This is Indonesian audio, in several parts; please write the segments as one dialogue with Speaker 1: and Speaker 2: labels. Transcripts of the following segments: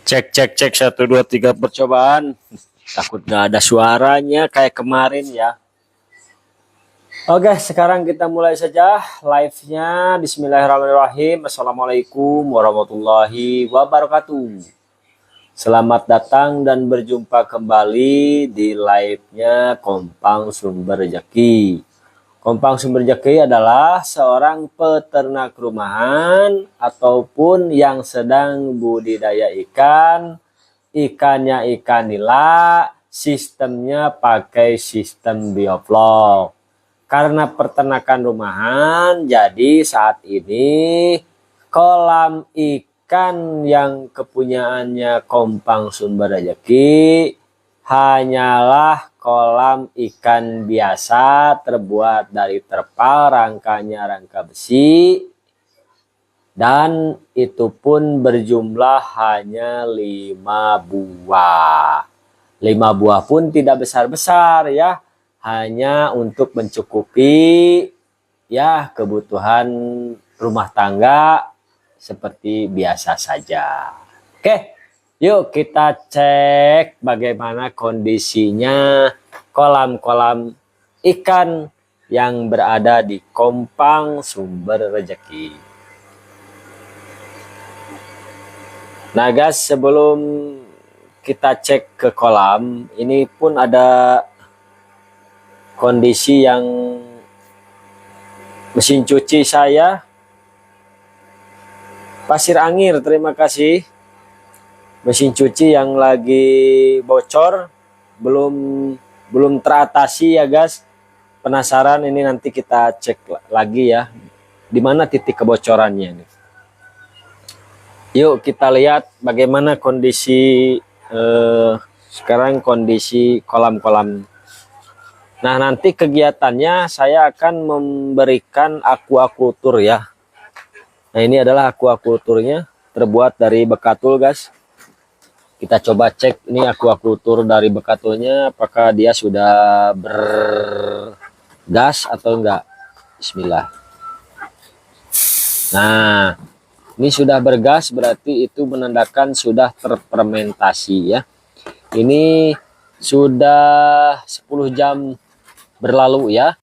Speaker 1: Cek cek cek 1 2 3 percobaan. Takut nggak ada suaranya kayak kemarin ya. Oke, sekarang kita mulai saja live-nya. Bismillahirrahmanirrahim. Assalamualaikum warahmatullahi wabarakatuh. Selamat datang dan berjumpa kembali di live-nya Kompang Sumber Rezeki. Kompang Sumber Rezeki adalah seorang peternak rumahan ataupun yang sedang budidaya ikan. Ikannya ikan nila, sistemnya pakai sistem bioflok. Karena peternakan rumahan, jadi saat ini kolam ikan yang kepunyaannya Kompang Sumber Rezeki hanyalah kolam ikan biasa terbuat dari terpal, rangkanya rangka besi, dan itu pun berjumlah hanya 5 buah. 5 buah pun tidak besar-besar ya, hanya untuk mencukupi ya kebutuhan rumah tangga seperti biasa saja. Oke, yuk kita cek bagaimana kondisinya kolam-kolam ikan yang berada di Kompang Sumber Rezeki. Nah guys, sebelum kita cek ke kolam, ini pun ada kondisi yang mesin cuci saya pasir angin, terima kasih. Mesin cuci yang lagi bocor, belum teratasi ya guys. Penasaran, ini nanti kita cek lagi ya, di mana titik kebocorannya nih. Yuk kita lihat bagaimana kondisi sekarang kondisi kolam-kolam. Nah nanti kegiatannya saya akan memberikan aquaculture ya. Nah ini adalah aquaculturnya, terbuat dari bekatul guys. Kita coba cek ini aquaculture dari bekatulnya, apakah dia sudah bergas atau enggak. Bismillah. Nah ini sudah bergas, berarti itu menandakan sudah terfermentasi ya. Ini sudah 10 jam berlalu ya.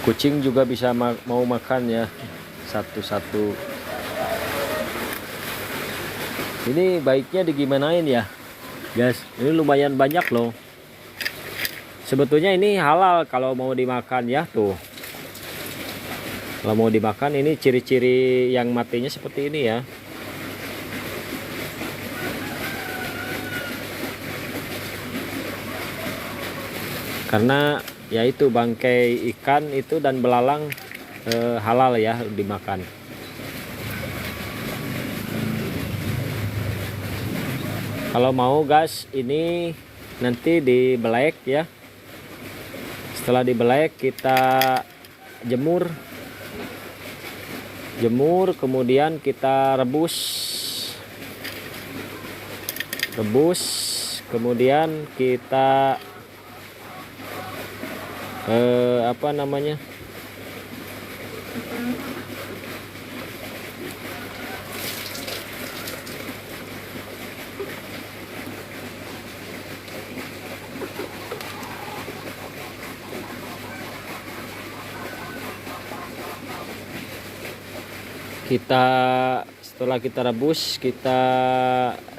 Speaker 1: Kucing juga bisa mau makan ya, satu-satu. Ini baiknya digimanain ya guys, ini lumayan banyak loh. Sebetulnya ini halal kalau mau dimakan ya, tuh. Kalau mau dimakan, ini ciri-ciri yang matinya seperti ini ya. Karena yaitu bangkai ikan itu dan belalang halal ya dimakan. Kalau mau guys, ini nanti dibelek ya. Setelah dibelek kita jemur, kemudian kita rebus, kemudian kita apa namanya, setelah kita rebus, kita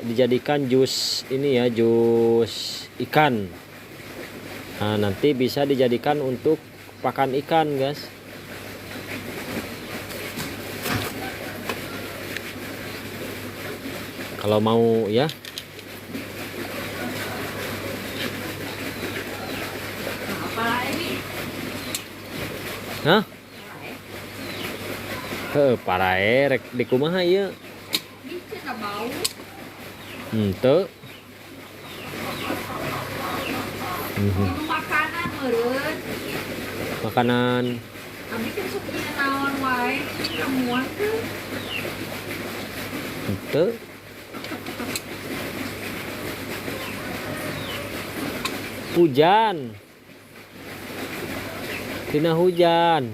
Speaker 1: dijadikan jus ini ya, jus ikan. Nah, nanti bisa dijadikan untuk pakan ikan guys. Kalau mau ya. Hah? Parae rek di kumaha ieu? Henteu.
Speaker 2: Makanan meureun.
Speaker 1: Makanan.
Speaker 2: Abi kan sok punya naon wae, ramuan teh.
Speaker 1: Henteu. Hujan. Tina hujan.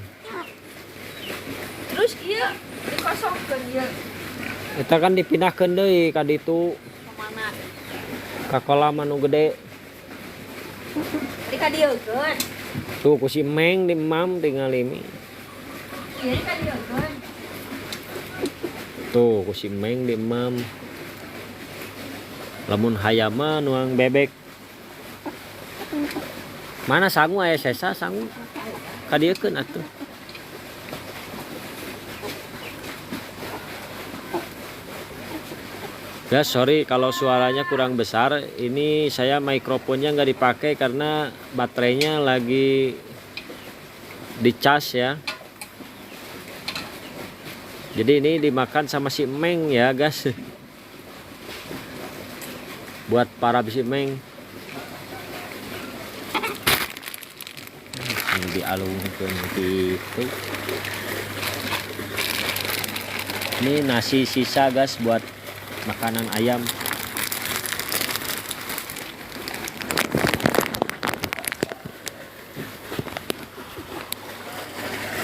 Speaker 2: Terus ieu dikosongkeun ieu.
Speaker 1: Eta kan dipindahkeun deui ka ditu,
Speaker 2: Ka mana?
Speaker 1: ka kolam anu gede.
Speaker 2: Di ka dieukeun.
Speaker 1: Tuh ku si Meng di Mam tinggal ini.
Speaker 2: Ieu di ka dieukeun.
Speaker 1: Tuh ku si Meng di Mam. Lamun hayam mah nuang bebek. Mana sangu aya sesa sangu? Kadiekeun atuh. Ya sorry kalau suaranya kurang besar. Ini saya mikrofonnya nggak dipakai karena baterainya lagi dicas ya. Jadi ini dimakan sama si Meng ya guys. Buat para si Meng. Ini dialungkeun gitu. Ini nasi sisa guys buat makanan ayam.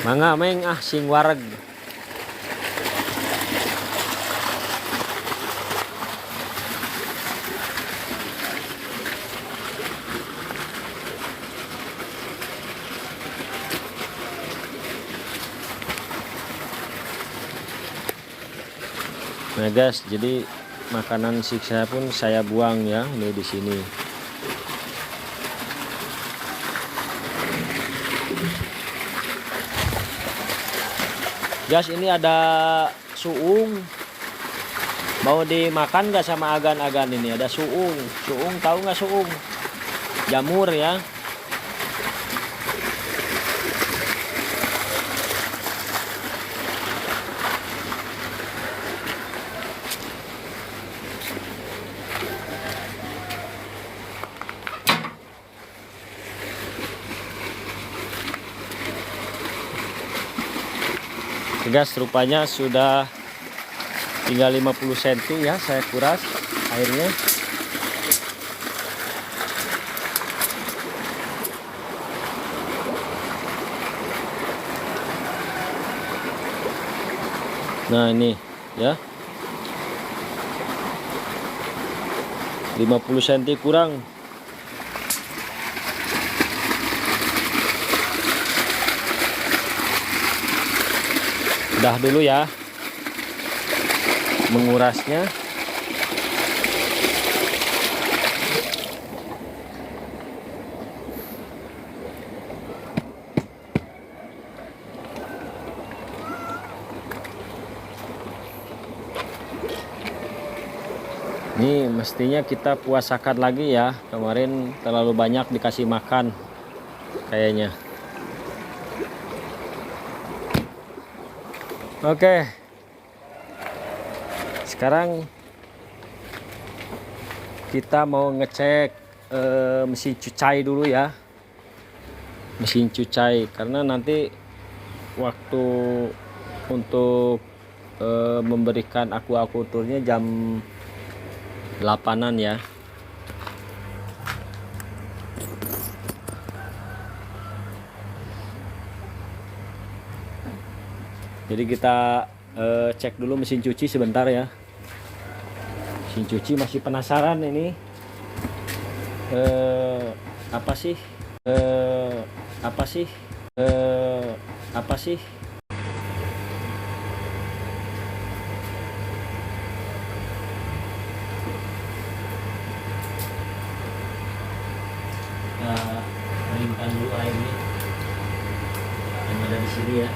Speaker 1: Mangga Meng sing wareg. Nah guys, jadi makanan siksa pun saya buang ya, ini di sini. Guys, ini ada suung. Mau dimakan nggak sama agan-agan ini? Ada suung. Suung tahu nggak suung? Jamur ya. Guys, rupanya sudah tinggal 50 cm ya, saya kuras airnya. Nah ini ya, 50 cm kurang. Udah dulu ya mengurasnya. Ini mestinya kita puasakan lagi ya. Kemarin terlalu banyak dikasih makan kayaknya. Oke. Sekarang kita mau ngecek mesin cucai dulu ya. Mesin cucai karena nanti waktu untuk memberikan aquaculturnya jam 8-an ya. Jadi kita cek dulu mesin cuci sebentar ya. Mesin cuci masih penasaran ini apa sih apa sih apa sih keringkan dulu airnya yang ada di sini ya.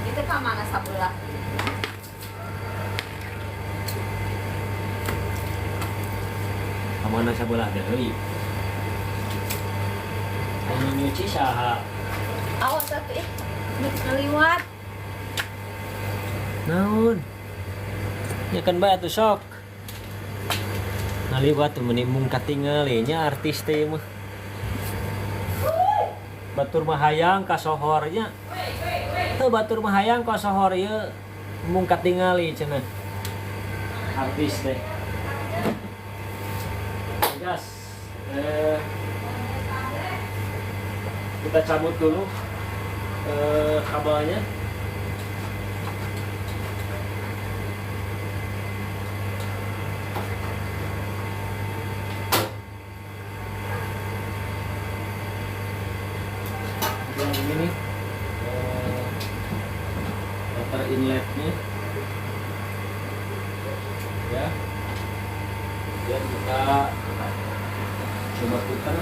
Speaker 2: Itu ke mana sebelah?
Speaker 1: Kamana sebelah deui. Anu nyuci saha?
Speaker 2: Awas satu ngeliwat.
Speaker 1: Naon? Ya kan bae atuh sok. Ngaliwat teu meuni mung katinggalinya artis teh mah. Batur mah hayang ka sohornya. Teu batur mah hayang ka sohor ieu mung katingali cenah. Artis teh. Gas. Kita cabut dulu kabelnya. Yang ini nih water inletnya ya. Kemudian kita coba putar.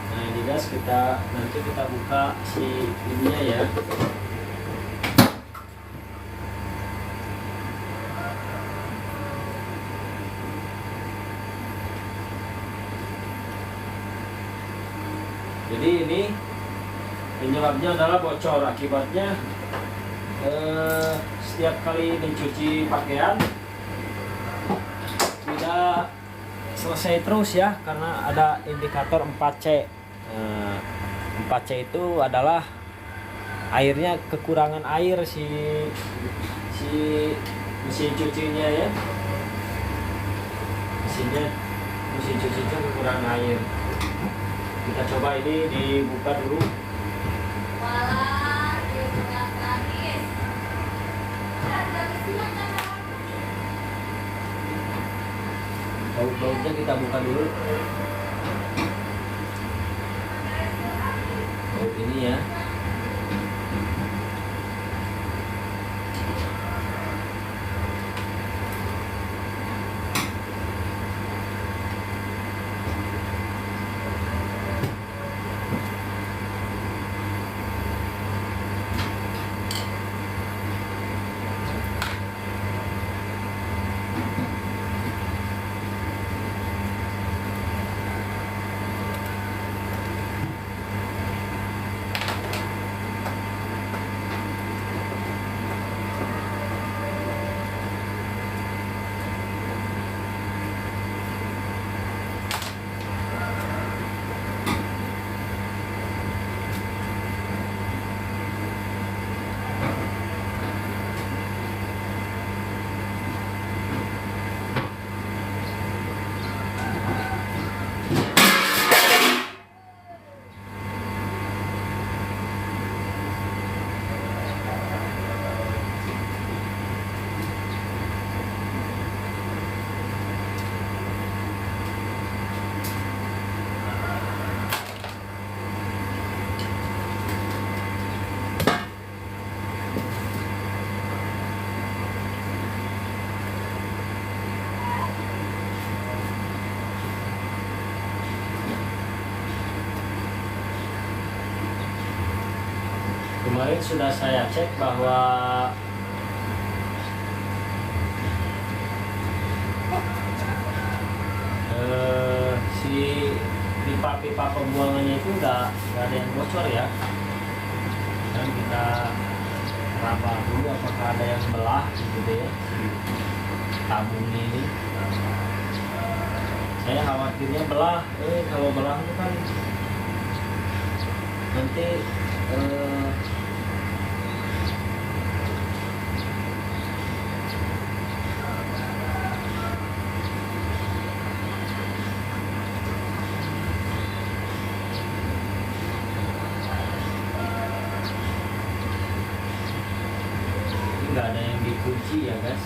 Speaker 1: Nah ini guys, nanti kita buka si ininya ya. Jadi ini penyebabnya adalah bocor, akibatnya setiap kali mencuci pakaian tidak selesai terus ya, karena ada indikator 4C. 4C itu adalah airnya, kekurangan air si mesin cucinya ya. Mesin cuci itu kekurangan air. Kita coba ini dibuka dulu. Baut-bautnya kita buka dulu. Baut ini ya. Kemarin sudah saya cek bahwa si pipa-pipa pembuangannya itu nggak ada yang bocor ya. Dan kita raba dulu apakah ada yang belah gitu deh ya, si tabungnya ini. Saya khawatirnya belah. Kalau belah itu kan nanti nggak ada yang dikunci ya guys.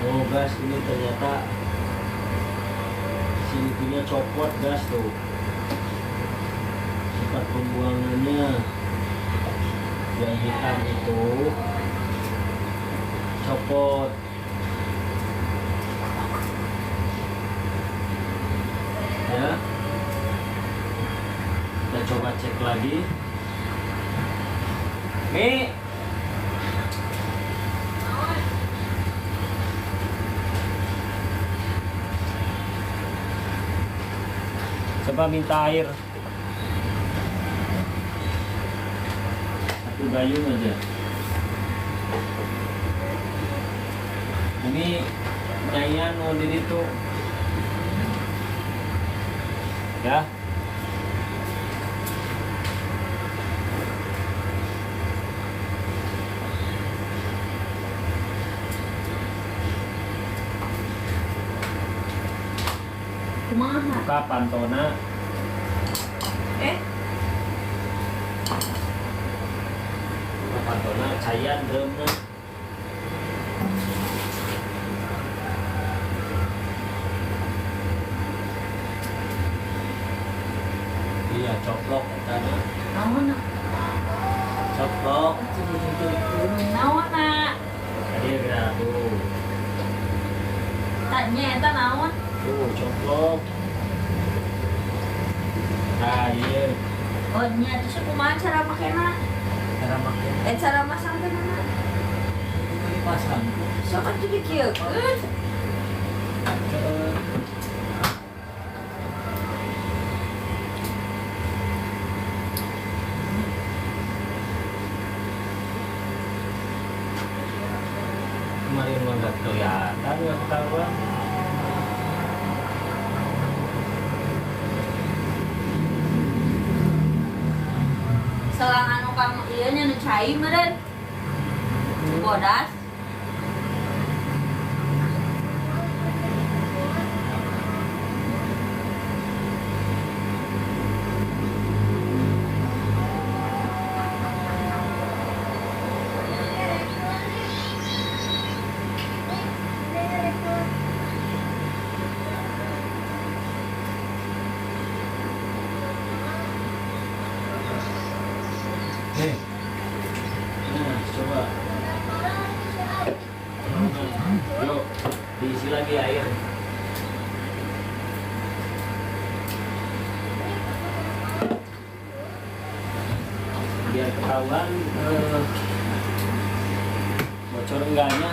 Speaker 1: Oh gas, ini ternyata sini punya copot gas tuh, tempat pembuangannya yang hitam itu copot ya. Kita coba cek lagi nih. Coba minta air satu gayung aja. Ini nyayan mau di itu ya.
Speaker 2: Kumaha?
Speaker 1: Buka pantona. Buka pantona, cayan drumnya. Iya, coplok tadi.
Speaker 2: Naon na?
Speaker 1: Coplok.
Speaker 2: Naon na?
Speaker 1: Tadi ada tuh.
Speaker 2: Tanya eta naon?
Speaker 1: Tuh, coplok. Nah, iya.
Speaker 2: Oh nya terus kumaha cara makena?
Speaker 1: Cara makin
Speaker 2: Cara masang teh mana?
Speaker 1: dipasang.
Speaker 2: So kan jadi kieu.
Speaker 1: Kemarin mah nggak kelihatan, nggak ketahuan.
Speaker 2: Selang anu kamu ieu nya nu cai meureun. Bodas.
Speaker 1: lagi air. Biar ketahuan bocor enggaknya.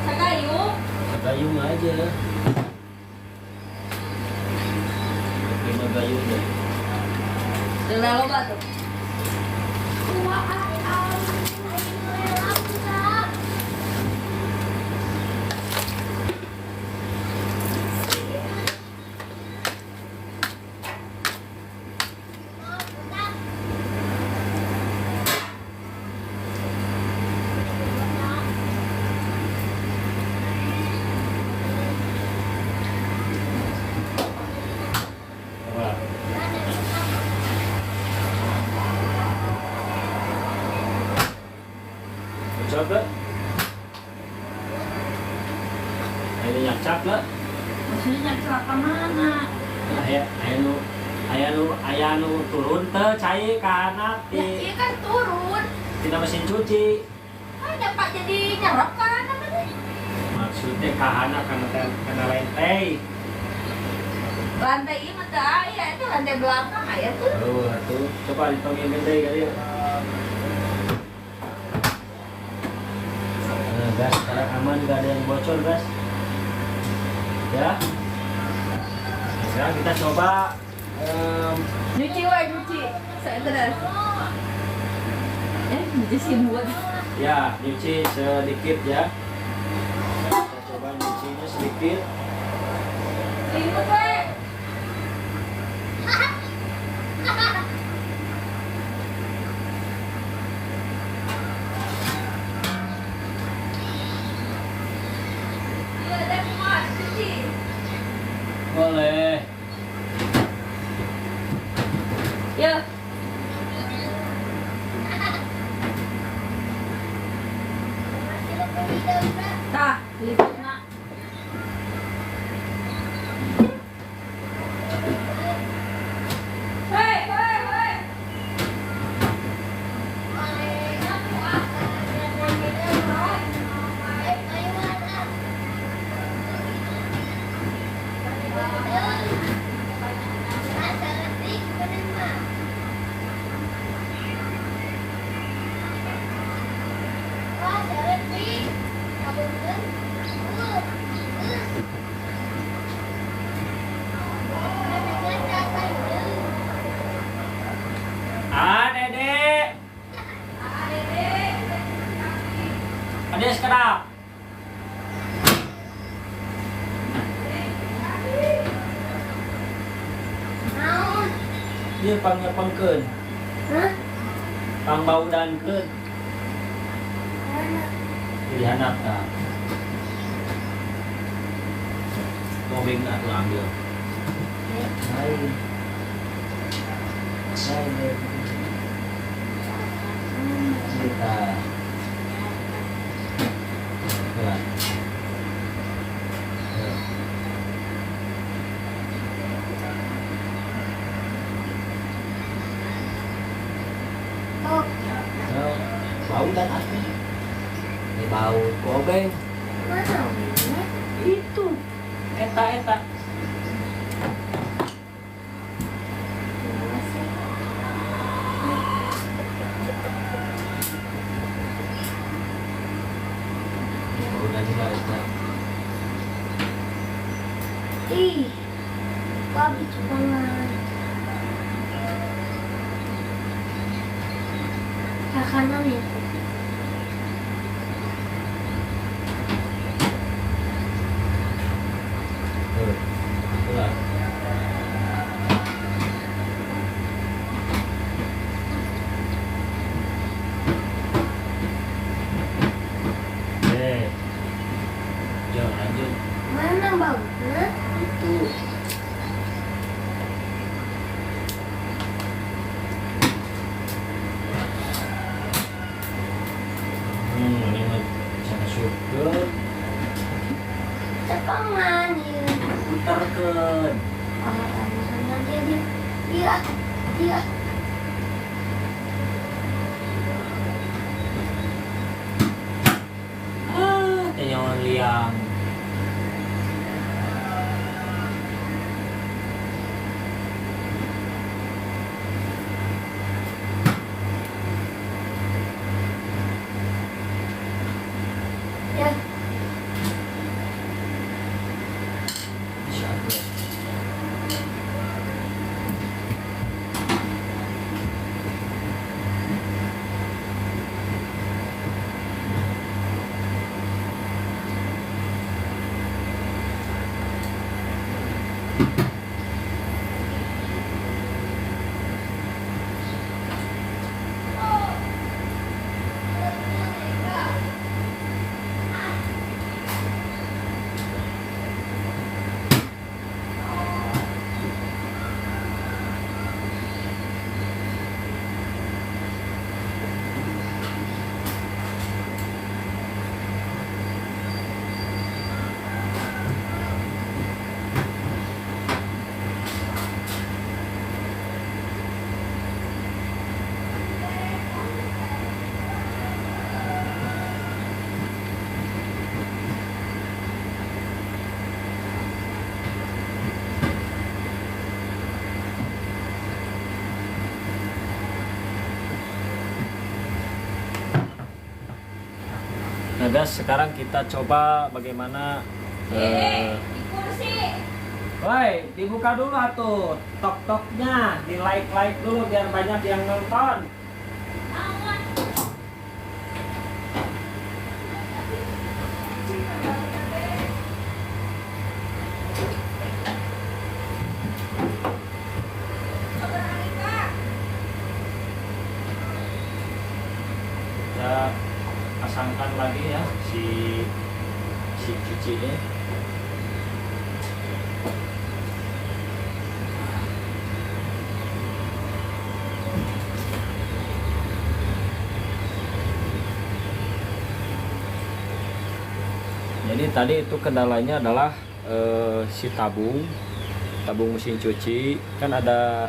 Speaker 2: Sagayung.
Speaker 1: Gayung aja. Lima gayung deh.
Speaker 2: Udah loba tuh.
Speaker 1: Wah. Coba. Ini nyacap lah.
Speaker 2: Maksudnya celaka mana?
Speaker 1: Aya nu turun teh cai ka anak
Speaker 2: Ya, iya kan turun.
Speaker 1: tina mesin cuci.
Speaker 2: Dapat jadi nyerap kan namanya.
Speaker 1: Maksudnya ka anak kana lantai.
Speaker 2: Lantai ini mah ya itu lantai belakang ya tuh.
Speaker 1: Oh, atuh coba ditongin gede kali ya. Nah, gas sekarang aman, gak ada yang bocor, gas. Ya. Nah, sekarang kita coba
Speaker 2: Nyuci wae nyuci. Saya terus. Nyuci simut.
Speaker 1: ya nyuci sedikit ya. Kita coba nyucinya sedikit.
Speaker 2: Simut wae. Iya, deh, muat cuci.
Speaker 1: Boleh.
Speaker 2: Ya. Tah, lipat nak. Hei, hei, hei.
Speaker 1: Dedek. Ades kedap. Dia pangkeun. Pangbaudankeun. Di handap tah. Tobeng nak tu ambil. Hai. Hai. Kita. Pelan. Bau dan asli. Ini bau kobeng. Itu. Eta. Udah juga eta.
Speaker 3: Ih, babi banget. Kanan ya.
Speaker 1: Pelan. Jangan lanjut.
Speaker 3: Mana baunya?
Speaker 1: Itu. Ini mah bisa syukur.
Speaker 3: Cepangan ya.
Speaker 1: Putarkeun.
Speaker 3: Sana dia. Ya.
Speaker 1: Nah guys, sekarang kita coba bagaimana
Speaker 2: di kursi.
Speaker 1: woi, dibuka dulu atuh tok-toknya, di like dulu biar banyak yang nonton.
Speaker 2: Aman.
Speaker 1: Kita pasangkan lagi ya si cucinya. Jadi tadi itu kendalanya adalah si tabung mesin cuci kan ada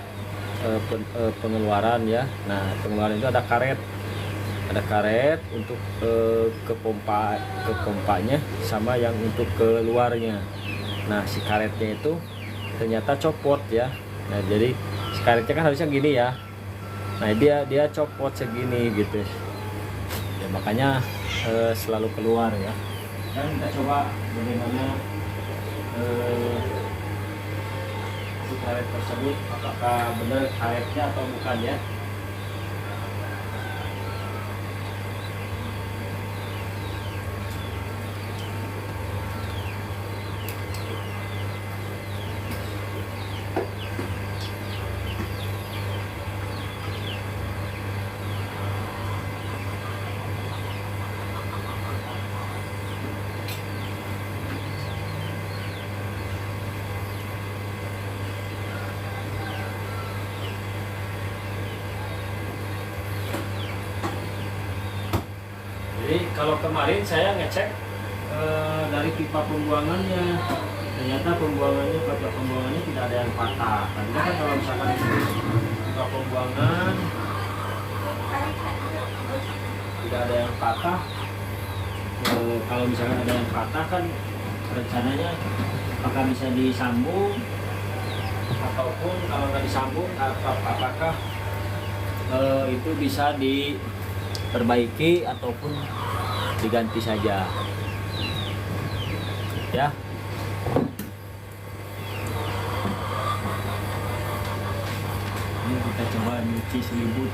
Speaker 1: pengeluaran ya. Nah pengeluaran itu ada karet untuk ke pompanya sama yang untuk keluarnya. Nah si karetnya itu ternyata copot ya. Nah jadi si karetnya kan harusnya gini ya. Nah dia copot segini gitu ya, makanya selalu keluar ya. Dan kita coba bagaimana si karet tersebut, apakah benar karetnya atau bukan ya. Jadi kalau kemarin saya ngecek dari pipa pembuangannya, ternyata pipa pembuangannya tidak ada yang patah. Karena kan kalau misalkan pipa pembuangan tidak ada yang patah, kalau misalkan ada yang patah kan rencananya apakah bisa disambung ataupun kalau nggak disambung apakah itu bisa diperbaiki ataupun diganti saja ya. Ini kita coba nyuci selimut.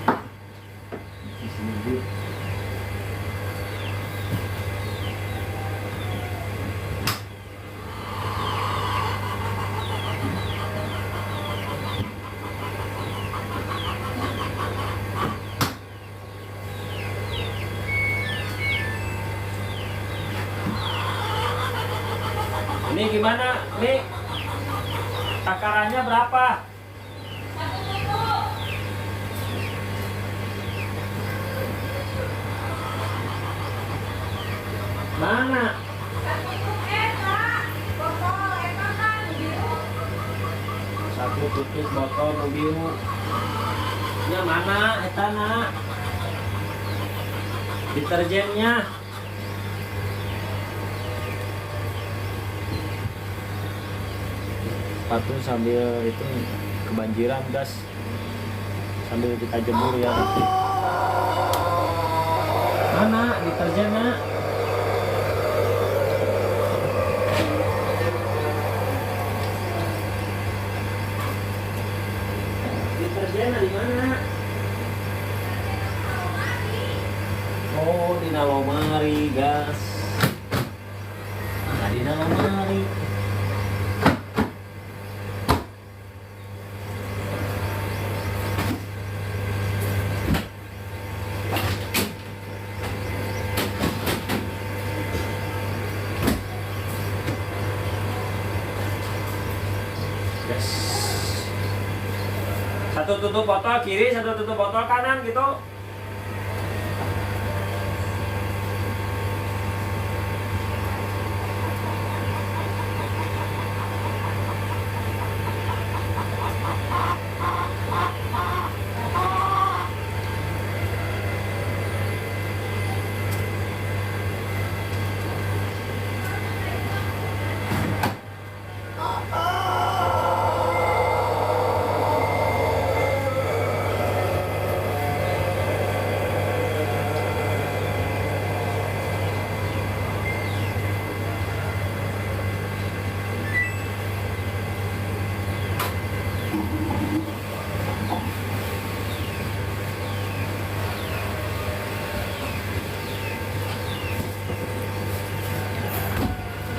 Speaker 1: Ini gimana? Ini takarannya berapa? Mana? Satu tutup botol nu biru. Nya mana? Etana. Deterjennya. Sepatu sambil itu kebanjiran gas, sambil kita jemur ya nanti. Mana deterjennya? Satu tutup botol kiri, satu tutup botol kanan gitu.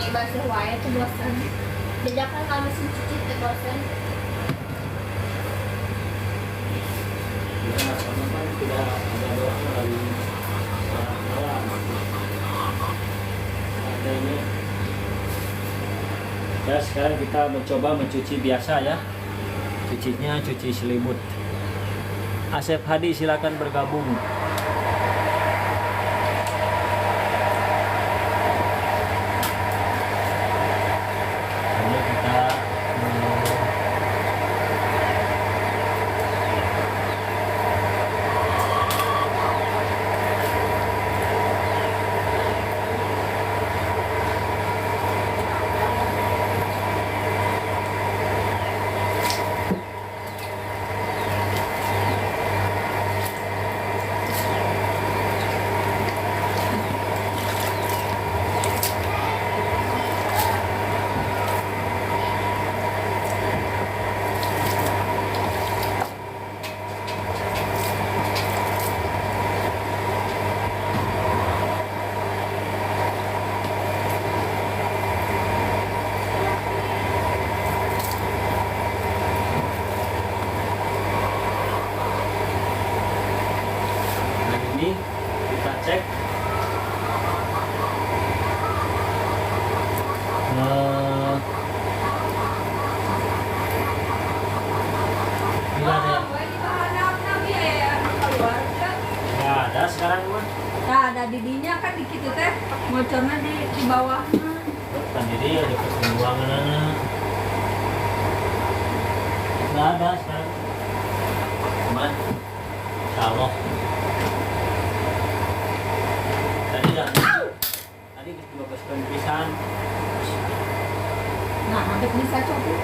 Speaker 2: Basuh wae tuh bosan. Jajakan kalau mesin cuci teh bosan.
Speaker 1: Ya, sekarang kita mencoba mencuci biasa ya. Cucinya cuci selimut. Asep Hadi silakan bergabung. Lalu kita ini kita cek bila ada nggak ada sekarang mah
Speaker 2: Nah, ada didinya kan dikit itu teh, mocornya di bawah.
Speaker 1: kan jadi ada kesembuhangan anak nggak ada sekarang cuman kalau tadi dah tadi kita bebaskan pisan
Speaker 2: Nah, hampir bisa copot.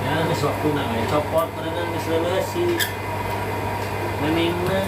Speaker 1: ya geus waktuna aya copot berenang geus leuleus si meningna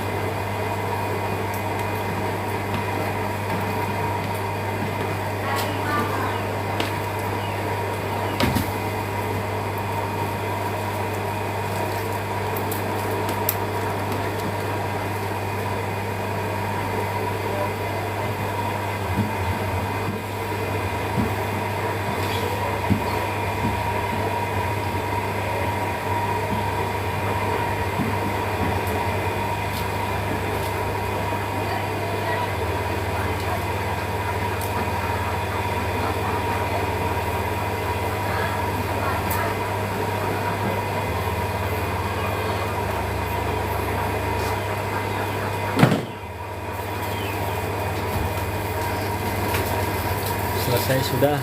Speaker 1: selesai sudah.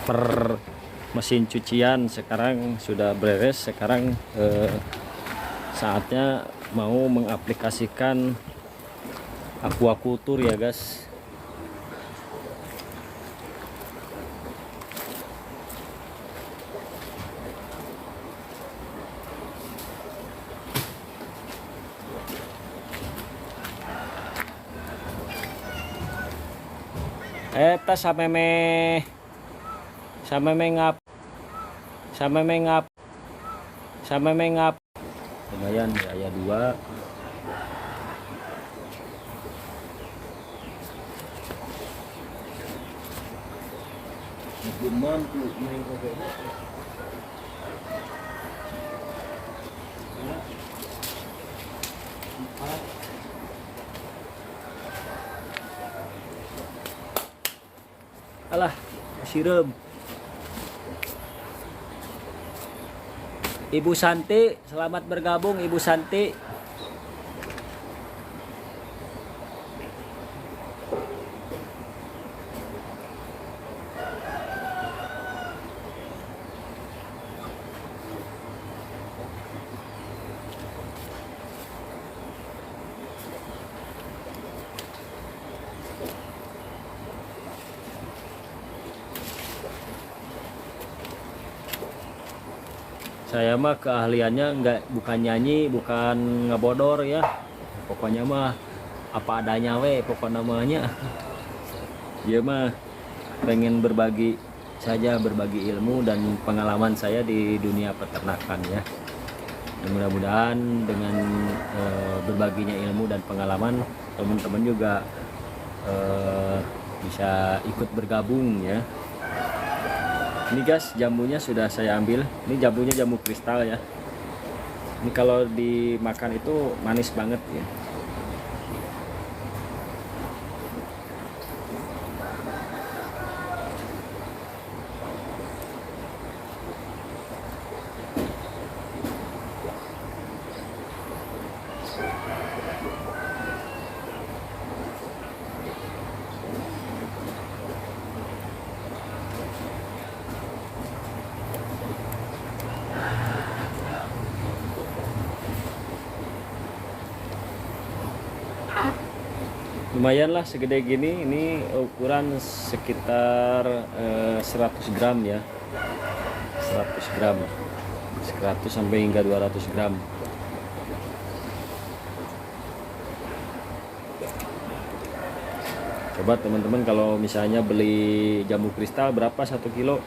Speaker 1: Per mesin cucian sekarang sudah beres. Sekarang saatnya mau mengaplikasikan aquaculture ya guys. Eta sameme ngap lumayan ya, aya dua mampu main kopi
Speaker 4: Alah, sirup. Ibu Santi, selamat bergabung Ibu Santi. Saya mah keahliannya bukan nyanyi, bukan ngebodor ya. Pokoknya mah apa adanya pokok namanya. Dia mah pengen berbagi saja, berbagi ilmu dan pengalaman saya di dunia peternakan ya. Dan mudah-mudahan dengan berbaginya ilmu dan pengalaman, teman-teman juga bisa ikut bergabung ya. Ini guys, jambunya sudah saya ambil. Ini jambunya jambu kristal ya. Ini kalau dimakan itu manis banget ya. Lumayan lah segede gini, ini ukuran sekitar 100 gram ya, 100 gram, 100 sampai hingga 200 gram. Coba teman-teman kalau misalnya beli jambu kristal berapa 1 kilo.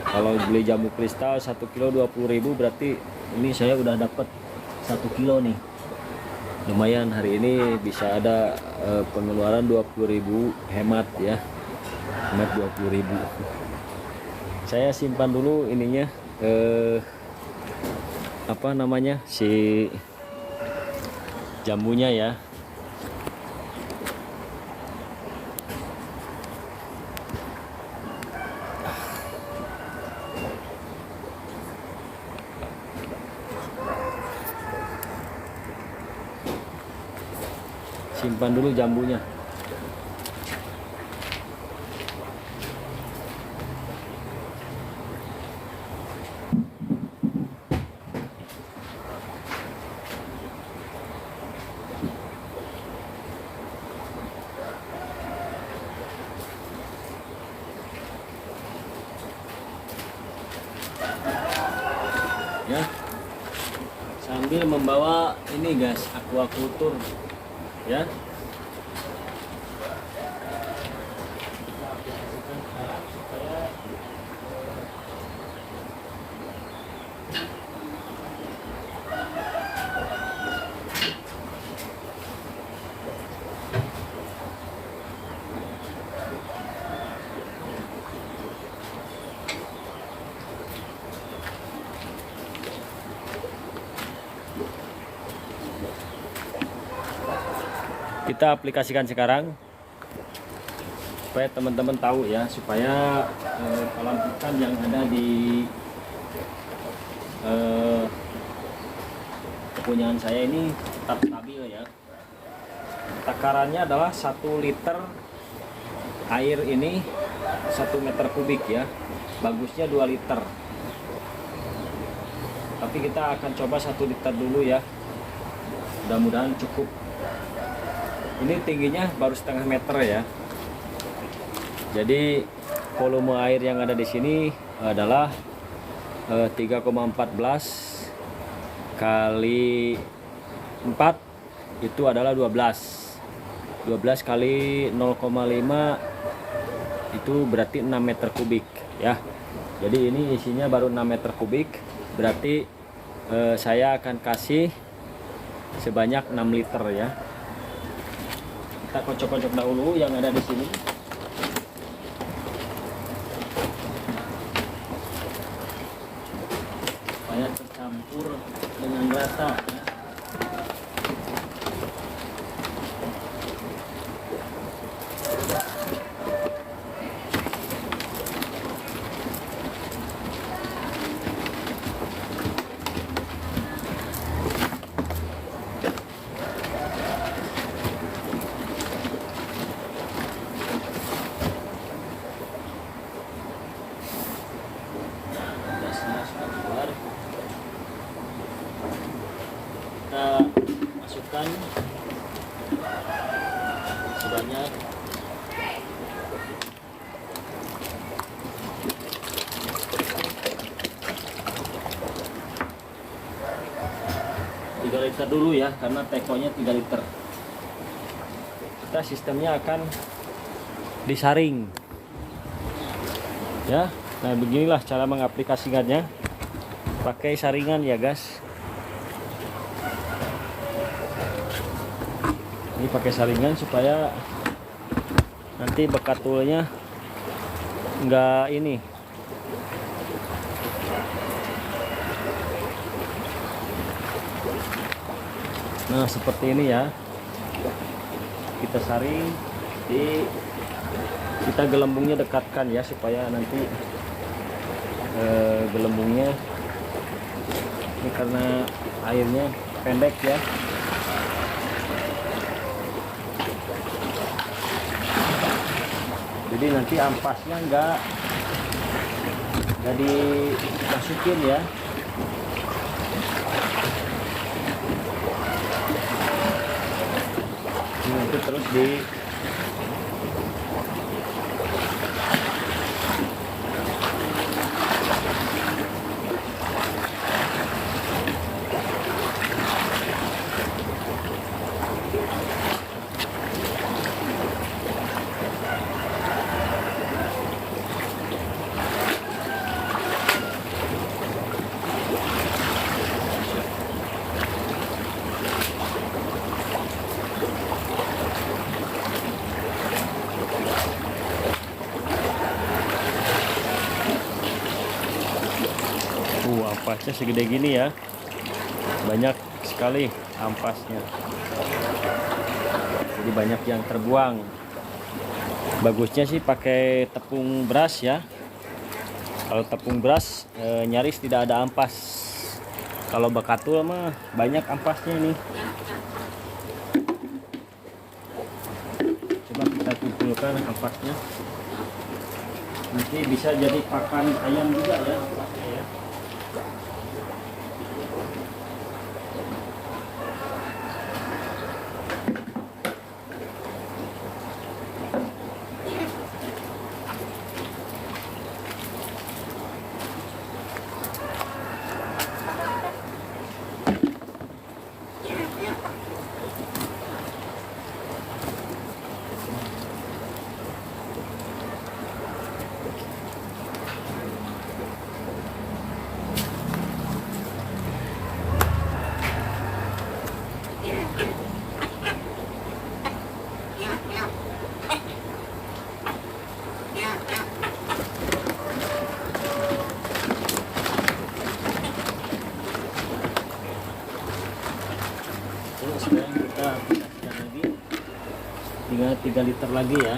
Speaker 4: Kalau beli jambu kristal 1 kilo 20.000, berarti ini saya udah dapat 1 kilo nih. Lumayan, hari ini bisa ada pengeluaran 20.000 hemat ya, hemat 20.000. Saya simpan dulu ininya, apa namanya, si jambunya ya. Simpan dulu jambunya. Ya. Sambil membawa ini guys, aquaculture ya. Kita aplikasikan sekarang supaya teman-teman tahu ya, supaya kolam ikan yang ada di kepunyaan saya ini tetap stabil ya. Takarannya adalah 1 liter air ini 1 meter kubik ya, bagusnya 2 liter, tapi kita akan coba 1 liter dulu ya, mudah-mudahan cukup. Ini tingginya baru setengah meter ya. Jadi volume air yang ada di sini adalah 3,14 kali 4 itu adalah 12 kali 0,5 itu berarti 6 meter kubik ya. Jadi ini isinya baru 6 meter kubik, berarti saya akan kasih sebanyak 6 liter ya. Kita kocok-kocok dahulu yang ada di sini. Supaya tercampur dengan rata ya. masukkan sebanyak liter dulu ya, karena tekonya 3 liter. Kita sistemnya akan disaring ya. Nah beginilah cara mengaplikasikannya, pakai saringan ya guys. Ini pakai saringan supaya nanti bekatulnya enggak ini. Nah seperti ini ya, kita saring, kita gelembungnya dekatkan ya, supaya nanti gelembungnya ini, karena airnya pendek ya. Jadi nanti ampasnya enggak dimasukin ya. Nanti terus di ampasnya segede gini ya, banyak sekali ampasnya, jadi banyak yang terbuang. Bagusnya sih pakai tepung beras ya. Kalau tepung beras nyaris tidak ada ampas. Kalau bekatul mah banyak ampasnya nih. Coba kita kumpulkan ampasnya, nanti bisa jadi pakan ayam juga ya ampasnya ya. Terus sekarang kita aplikasikan lagi, tinggal 3 liter lagi ya.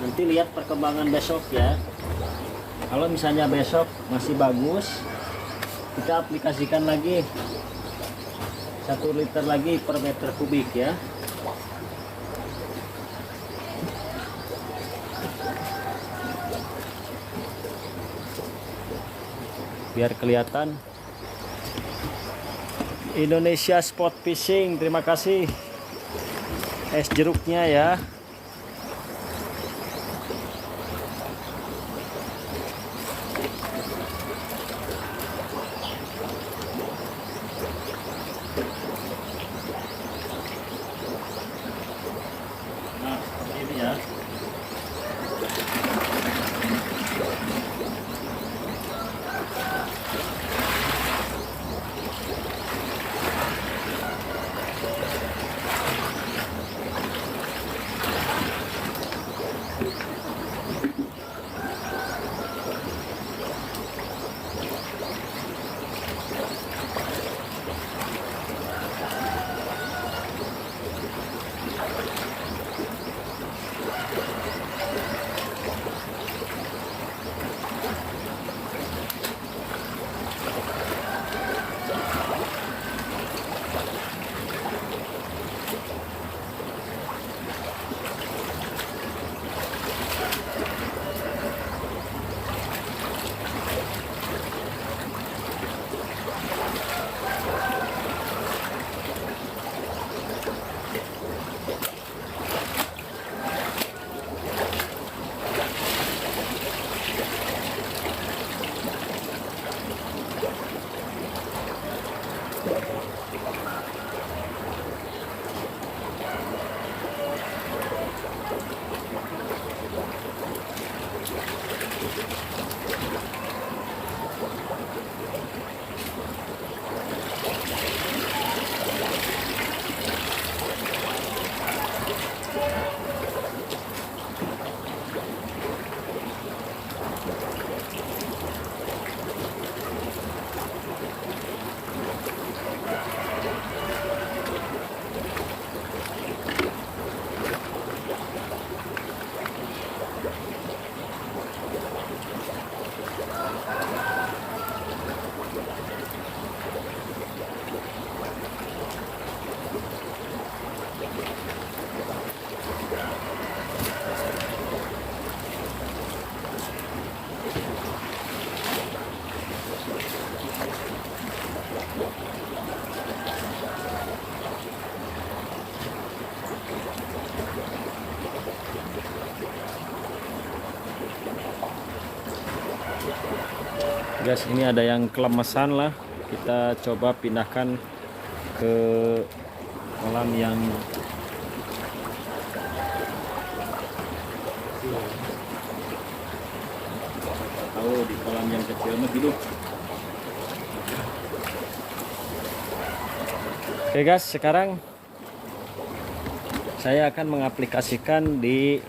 Speaker 4: Nanti lihat perkembangan besok ya. Kalau misalnya besok masih bagus, kita aplikasikan lagi 1 liter lagi per meter kubik ya. Biar kelihatan. Indonesia Sport Fishing, terima kasih es jeruknya ya. Nah seperti ini ya. Guys, ini ada yang kelemesan lah. Kita coba pindahkan ke kolam yang tahu di kolam yang kecil mah gitu. Oke guys, sekarang saya akan mengaplikasikan di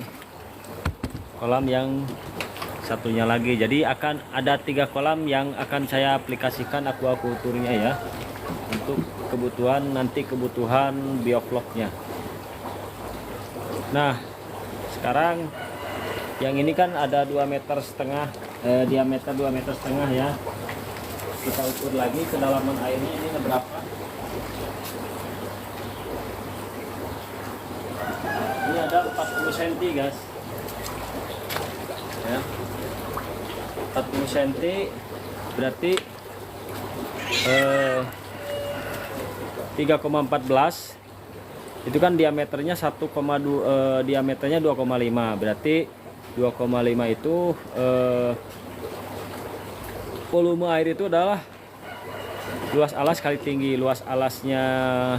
Speaker 4: kolam yang satunya lagi. Jadi akan ada 3 kolam yang akan saya aplikasikan aquaculture-nya ya, untuk kebutuhan biofloknya. Nah, sekarang yang ini kan ada 2,5 meter, diameter 2,5 meter ya. Kita ukur lagi kedalaman airnya ini berapa. Ini ada 40 cm guys ya, 40 cm berarti 3,14. Itu kan diameternya 1,2, diameternya 2,5, berarti 2,5 itu volume air itu adalah luas alas kali tinggi. Luas alasnya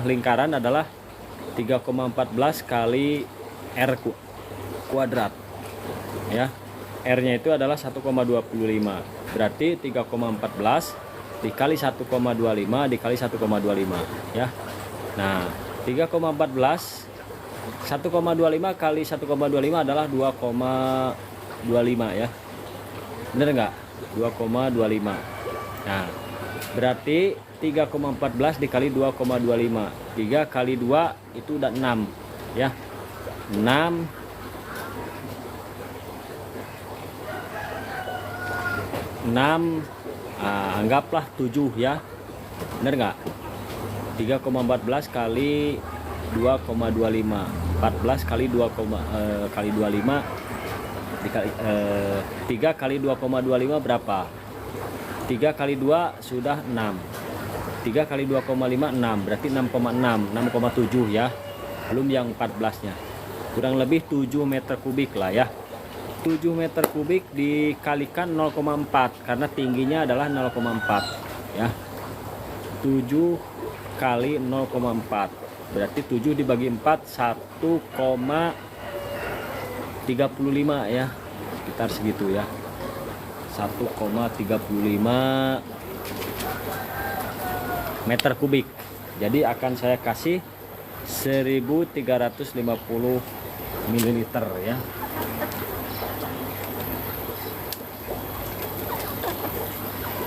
Speaker 4: lingkaran adalah 3,14 kali R kuadrat ya. R nya itu adalah 1,25, berarti 3,14 dikali 1,25 dikali 1,25 ya. Nah, 3,14 1,25 kali 1,25 adalah 2,25 ya. Bener nggak? 2,25. Nah, berarti 3,14 dikali 2,25. 3 kali 2 itu udah 6 ya. 6 anggaplah 7 ya. Bener nggak? 3,14 kali 2,25, 14 kali 2, kali 25 dikali 3 kali 2,25 berapa? 3 kali 2 sudah 6. 3 kali 2,5 6, berarti 6,6, 6,7 ya. Belum yang 14-nya. Kurang lebih 7 meter kubik lah ya. 7 meter kubik dikalikan 0,4 karena tingginya adalah 0,4 ya. 7 kali 0,4 berarti 7 dibagi 4 1,35 ya, sekitar segitu ya. 1,35 meter kubik. Jadi akan saya kasih 1350 ml ya.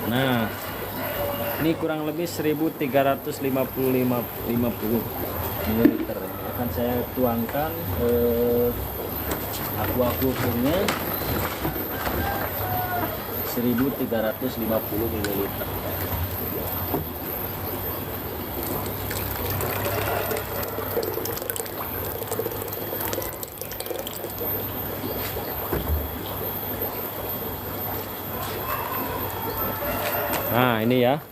Speaker 4: Nah, ini kurang lebih 1350 ml akan saya tuangkan aquaculture-nya 1350 ml. Nah, ini ya.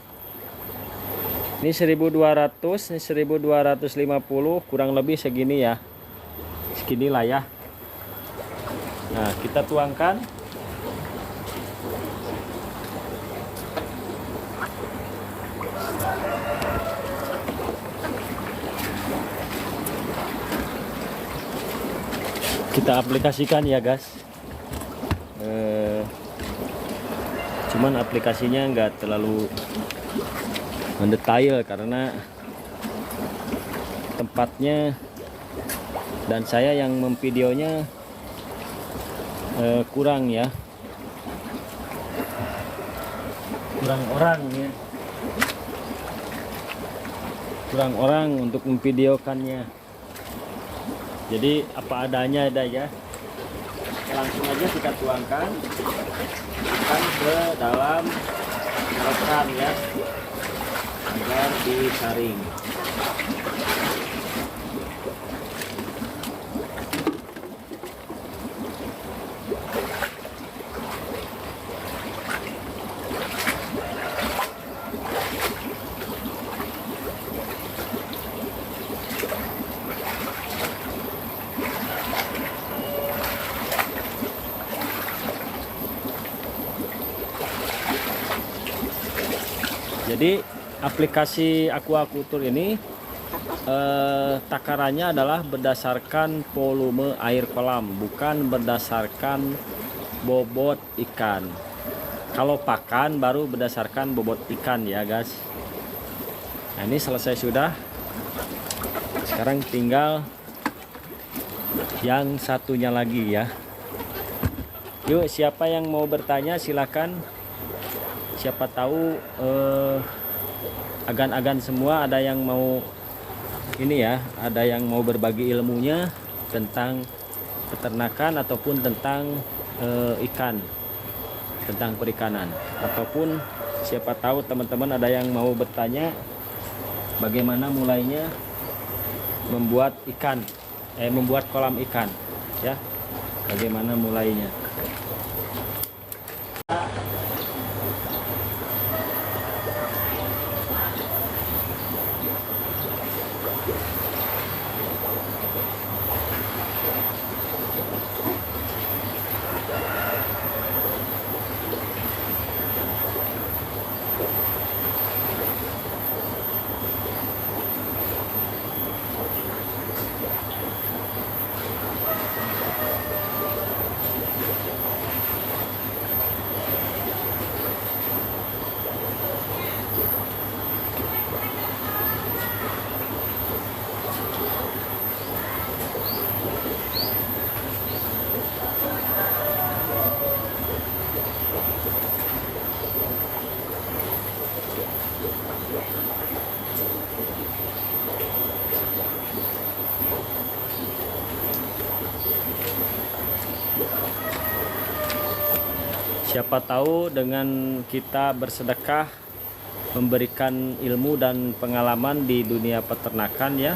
Speaker 4: Ini 1200, ini 1250, kurang lebih segini ya. Seginilah ya. Nah, kita tuangkan. Kita aplikasikan ya, guys. Cuman aplikasinya nggak terlalu mendetail karena tempatnya dan saya yang memvideonya kurang ya, kurang orang ya, kurang orang untuk memvideokannya. Jadi apa adanya ada ya, langsung aja kita tuangkan ke dalam selokan ya, agar disaring. Jadi aplikasi aquaculture ini takarannya adalah berdasarkan volume air kolam, bukan berdasarkan bobot ikan. Kalau pakan baru berdasarkan bobot ikan ya guys. Nah ini selesai sudah. Sekarang tinggal yang satunya lagi ya. Yuk, siapa yang mau bertanya silakan. Siapa tahu agan-agan semua ada yang mau ini ya, ada yang mau berbagi ilmunya tentang peternakan ataupun tentang ikan, tentang perikanan, ataupun siapa tahu teman-teman ada yang mau bertanya bagaimana mulainya membuat ikan, membuat kolam ikan ya, bagaimana mulainya. Siapa tahu dengan kita bersedekah, memberikan ilmu dan pengalaman di dunia peternakan ya,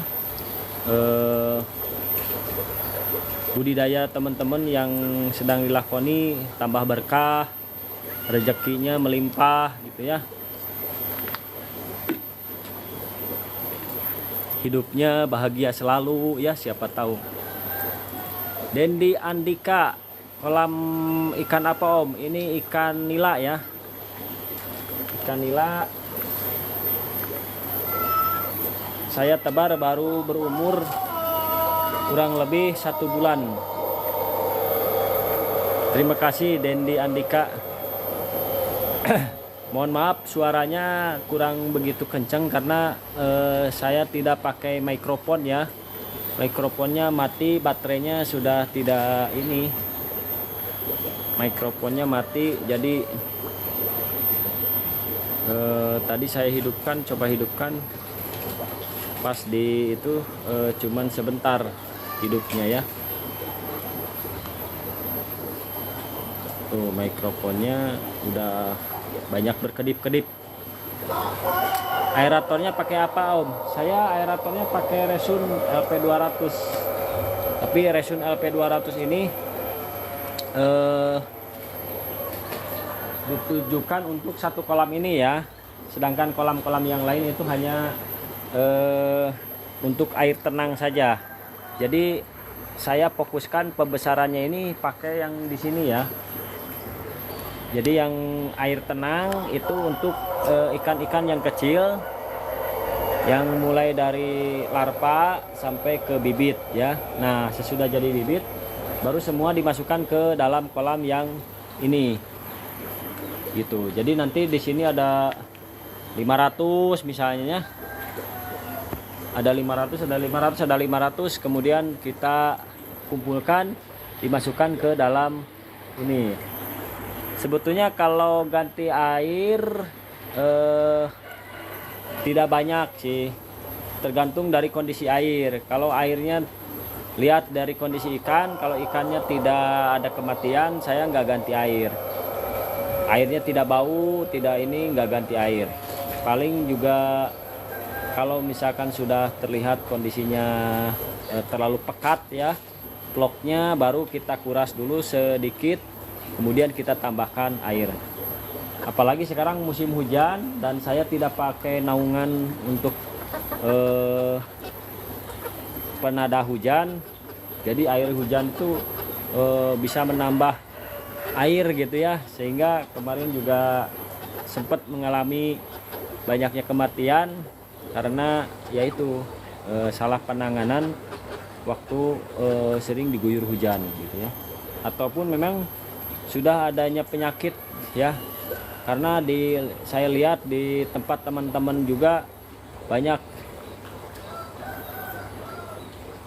Speaker 4: budidaya teman-teman yang sedang dilakoni tambah berkah, rezekinya melimpah gitu ya, hidupnya bahagia selalu ya, siapa tahu. Dendi Andika, kolam ikan apa Om? Ini ikan nila ya, ikan nila. Saya tebar baru berumur kurang lebih 1 bulan. Terima kasih Dendi Andika. Mohon maaf suaranya kurang begitu kencang karena saya tidak pakai mikrofon ya, mikrofonnya mati, baterainya sudah tidak ini, mikrofonnya mati. Jadi tadi saya hidupkan, coba hidupkan pas di itu cuman sebentar hidupnya ya. Tuh mikrofonnya udah banyak berkedip-kedip. Aeratornya pakai apa Om? Saya aeratornya pakai Resun LP200. Tapi Resun LP200 ini ditujukan untuk satu kolam ini ya. Sedangkan kolam-kolam yang lain itu hanya untuk air tenang saja. Jadi saya fokuskan pembesarannya ini pakai yang di sini ya. Jadi yang air tenang itu untuk ikan-ikan yang kecil, yang mulai dari larva sampai ke bibit ya. Nah sesudah jadi bibit baru semua dimasukkan ke dalam kolam yang ini gitu. Jadi nanti di sini ada 500 misalnya ya. Ada 500, kemudian kita kumpulkan, dimasukkan ke dalam ini. Sebetulnya kalau ganti air tidak banyak sih, tergantung dari kondisi air. Kalau airnya lihat dari kondisi ikan, kalau ikannya tidak ada kematian, saya nggak ganti air. Airnya tidak bau, tidak ini, nggak ganti air. Paling juga kalau misalkan sudah terlihat kondisinya terlalu pekat ya, vlognya baru kita kuras dulu sedikit, kemudian kita tambahkan air. Apalagi sekarang musim hujan dan saya tidak pakai naungan untuk penada hujan, jadi air hujan itu bisa menambah air gitu ya, sehingga kemarin juga sempat mengalami banyaknya kematian karena yaitu salah penanganan waktu sering diguyur hujan gitu ya, ataupun memang sudah adanya penyakit ya, karena saya lihat di tempat teman-teman juga banyak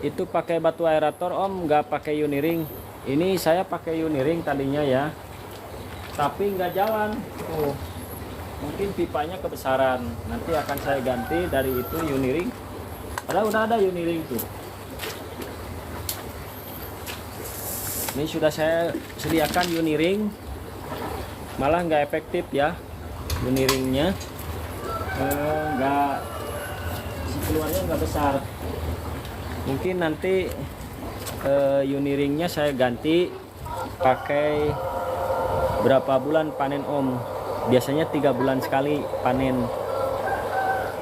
Speaker 4: itu pakai batu aerator om, nggak pakai uniring. Ini saya pakai uniring tadinya ya, tapi nggak jalan. Mungkin pipanya kebesaran, nanti akan saya ganti dari itu uniring. Padahal udah ada uniring tuh. Ini sudah saya sediakan uniring, malah nggak efektif ya uniringnya, nggak, si keluarnya nggak besar. Mungkin nanti uniringnya saya ganti pakai berapa bulan panen om, biasanya 3 bulan sekali panen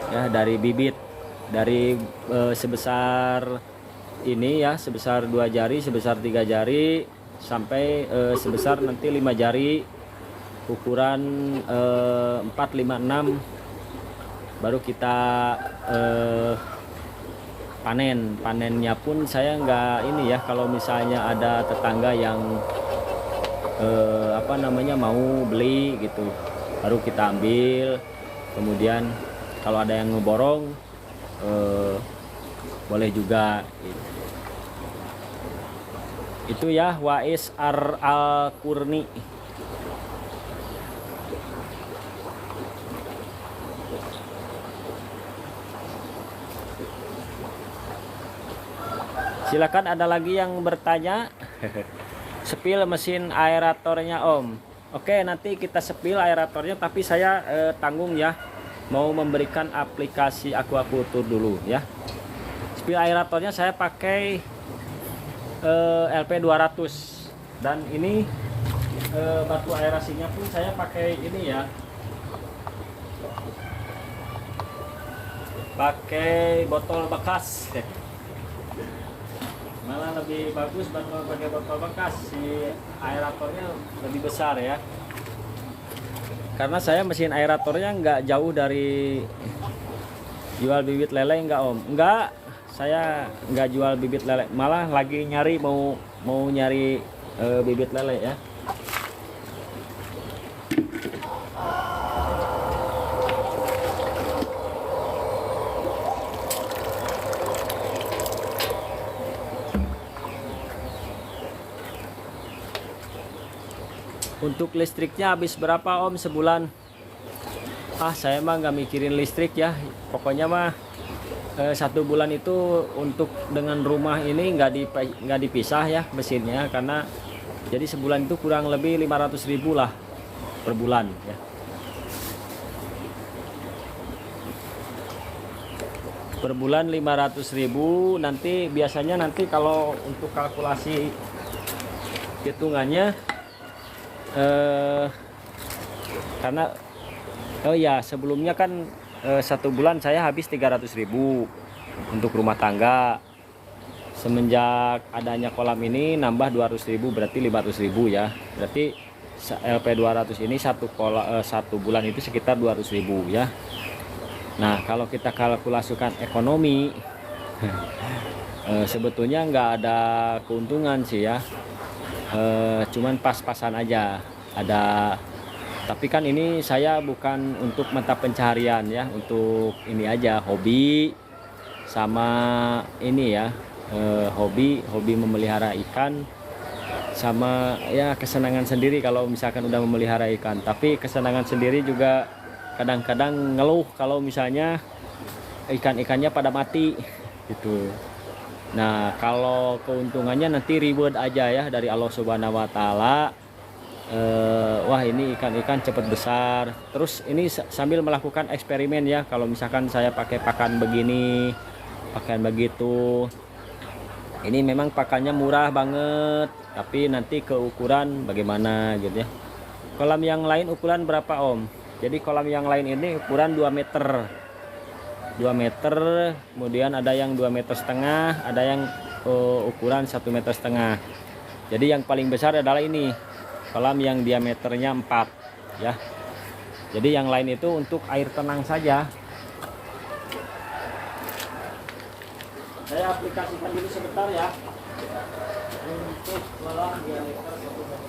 Speaker 4: ya, dari bibit, dari sebesar ini ya, sebesar 2 jari, sebesar 3 jari, sampai sebesar nanti 5 jari, ukuran 4, 5, 6 baru kita panennya pun saya nggak ini ya, kalau misalnya ada tetangga yang apa namanya mau beli gitu baru kita ambil, kemudian kalau ada yang ngeborong boleh juga gitu. Itu ya Wais Al-Qurni. Silakan, ada lagi yang bertanya. Sepil mesin aeratornya om. Oke, nanti kita sepil aeratornya, tapi saya tanggung ya, mau memberikan aplikasi aquaculture dulu ya. Sepil aeratornya saya pakai LP200, dan ini batu aerasinya pun saya pakai ini ya, pakai botol bekas. Malah lebih bagus pakai botol bekas, si aeratornya lebih besar ya, karena saya mesin aeratornya nggak jauh dari jual bibit lele. Enggak om, enggak, saya nggak jual bibit lele, malah lagi nyari mau nyari bibit lele ya. Untuk listriknya habis berapa om sebulan? Saya mah nggak mikirin listrik ya, pokoknya mah 1 bulan itu untuk dengan rumah ini nggak dipisah ya mesinnya, karena jadi sebulan itu kurang lebih 500.000 lah per bulan ya. Per bulan 500.000, nanti biasanya nanti kalau untuk kalkulasi hitungannya karena oh ya sebelumnya kan 1 bulan saya habis 300.000 untuk rumah tangga. Semenjak adanya kolam ini nambah 200.000, berarti 500.000 ya. Berarti LP200 ini 1 bulan itu sekitar 200.000 ya. Nah kalau kita kalkulasikan ekonomi sebetulnya nggak ada keuntungan sih ya, cuman pas-pasan aja ada. Tapi kan ini saya bukan untuk mata pencaharian ya, untuk ini aja hobi, sama ini ya, hobi memelihara ikan, sama ya kesenangan sendiri kalau misalkan udah memelihara ikan. Tapi kesenangan sendiri juga kadang-kadang ngeluh kalau misalnya ikan-ikannya pada mati gitu. Nah kalau keuntungannya nanti reward aja ya dari Allah Subhanahu Wa Ta'ala. Wah ini ikan-ikan cepat besar. Terus ini sambil melakukan eksperimen ya, kalau misalkan saya pakai pakan begini, pakan begitu, ini memang pakannya murah banget, tapi nanti ke ukuran bagaimana gitu ya. Kolam yang lain ukuran berapa om? Jadi kolam yang lain ini ukuran 2 meter, 2 meter, kemudian ada yang 2,5 meter, ada yang ukuran 1,5 meter. Jadi yang paling besar adalah ini, kolam yang diameternya 4 ya. Jadi yang lain itu untuk air tenang saja. Saya aplikasikan dulu sebentar ya. Untuk lelah diameter 1 meter.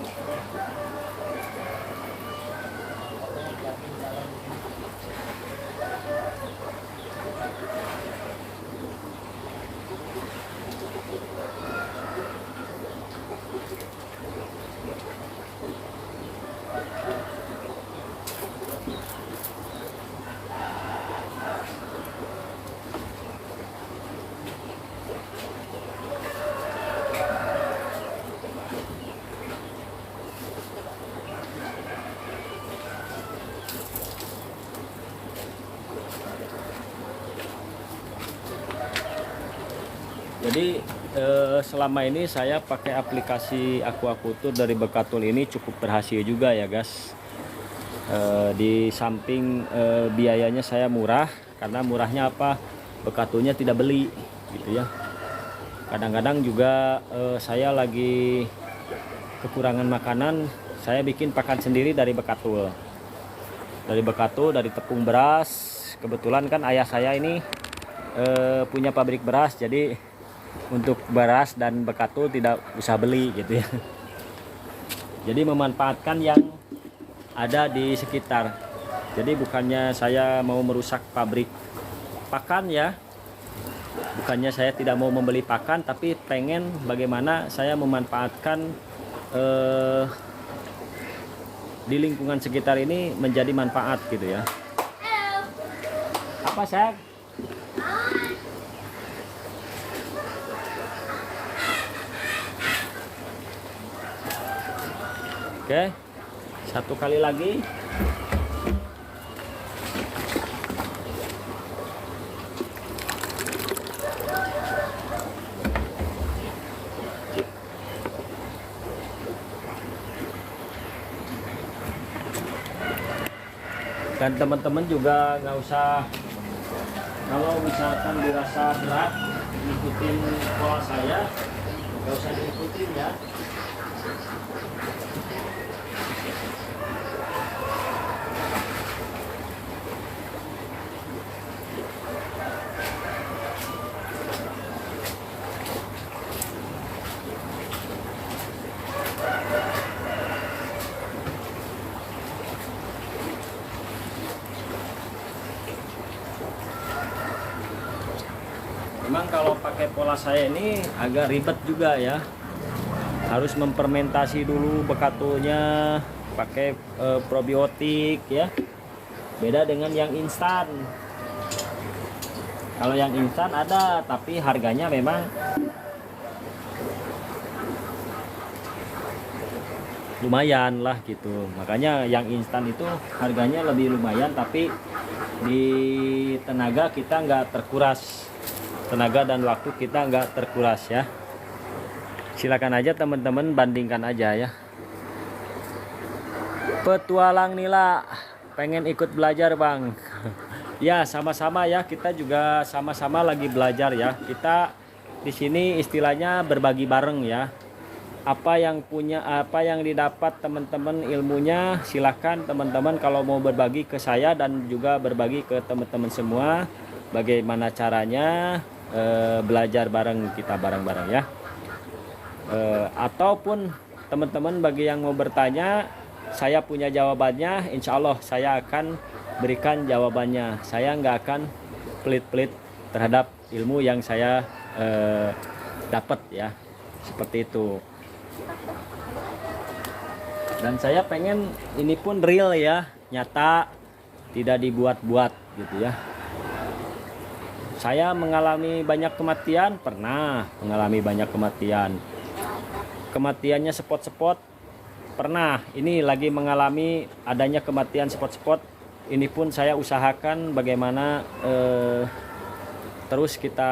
Speaker 4: Jadi selama ini saya pakai aplikasi Aquaculture dari Bekatul ini cukup berhasil juga ya guys. Di samping biayanya saya murah, karena murahnya apa? Bekatulnya tidak beli gitu ya. Kadang-kadang juga saya lagi kekurangan makanan, saya bikin pakan sendiri dari Bekatul. Dari Bekatul, dari tepung beras. Kebetulan kan ayah saya ini punya pabrik beras, jadi untuk beras dan Bekatul tidak usah beli gitu ya. Jadi memanfaatkan yang ada di sekitar. Jadi bukannya saya mau merusak pabrik pakan ya, bukannya saya tidak mau membeli pakan, tapi pengen bagaimana saya memanfaatkan di lingkungan sekitar ini menjadi manfaat gitu ya. Apa sayang? Oke, satu kali lagi. Dan teman-teman juga nggak usah, kalau misalkan dirasa berat ngikutin pola saya, nggak usah diikutin ya. Memang kalau pakai pola saya ini agak ribet juga ya. Harus memfermentasi dulu bekatulnya, pakai probiotik ya. Beda dengan yang instan. Kalau yang instan ada, tapi harganya memang lumayan lah gitu. Makanya yang instan itu harganya lebih lumayan, tapi di tenaga kita nggak terkuras. Tenaga dan waktu kita nggak terkuras ya. Silakan aja teman-teman, bandingkan aja ya. Petualang Nila, pengen ikut belajar bang. Ya sama-sama ya, kita juga sama-sama lagi belajar ya. Kita di sini istilahnya berbagi bareng ya. Apa yang didapat teman-teman ilmunya, silakan teman-teman kalau mau berbagi ke saya dan juga berbagi ke teman-teman semua. Bagaimana caranya belajar bareng, kita bareng-bareng ya. Ataupun teman-teman bagi yang mau bertanya, saya punya jawabannya, insya Allah saya akan berikan jawabannya. Saya nggak akan pelit-pelit terhadap ilmu yang saya dapat ya, seperti itu. Dan saya pengen ini pun real ya, nyata, tidak dibuat-buat gitu ya. Saya mengalami banyak kematian, pernah mengalami banyak kematian. Kematiannya spot-spot, pernah. Ini lagi mengalami adanya kematian spot-spot. Ini pun saya usahakan bagaimana terus kita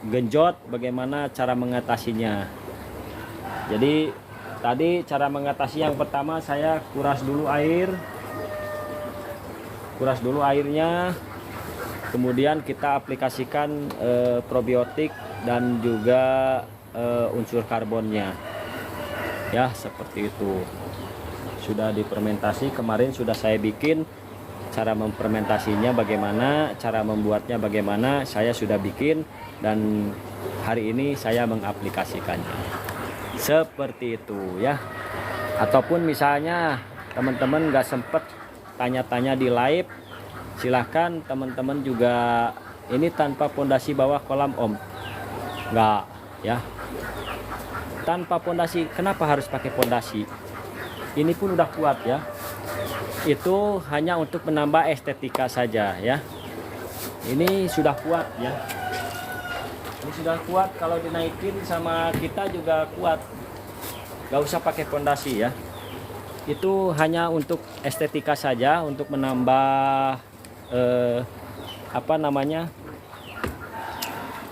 Speaker 4: genjot bagaimana cara mengatasinya. Jadi tadi cara mengatasi yang pertama, saya kuras dulu air. Kuras dulu airnya. Kemudian kita aplikasikan probiotik dan juga unsur karbonnya ya, seperti itu, sudah difermentasi. Kemarin sudah saya bikin cara memfermentasinya bagaimana, cara membuatnya bagaimana, saya sudah bikin, dan hari ini saya mengaplikasikannya seperti itu ya. Ataupun misalnya teman-teman nggak sempet tanya-tanya di live, silahkan teman-teman juga ini tanpa pondasi bawah kolam om, nggak ya, tanpa pondasi. Kenapa harus pakai pondasi? Ini pun udah kuat ya, itu hanya untuk menambah estetika saja ya. Ini sudah kuat ya, ini sudah kuat, kalau dinaikin sama kita juga kuat, nggak usah pakai pondasi ya. Itu hanya untuk estetika saja, untuk menambah apa namanya,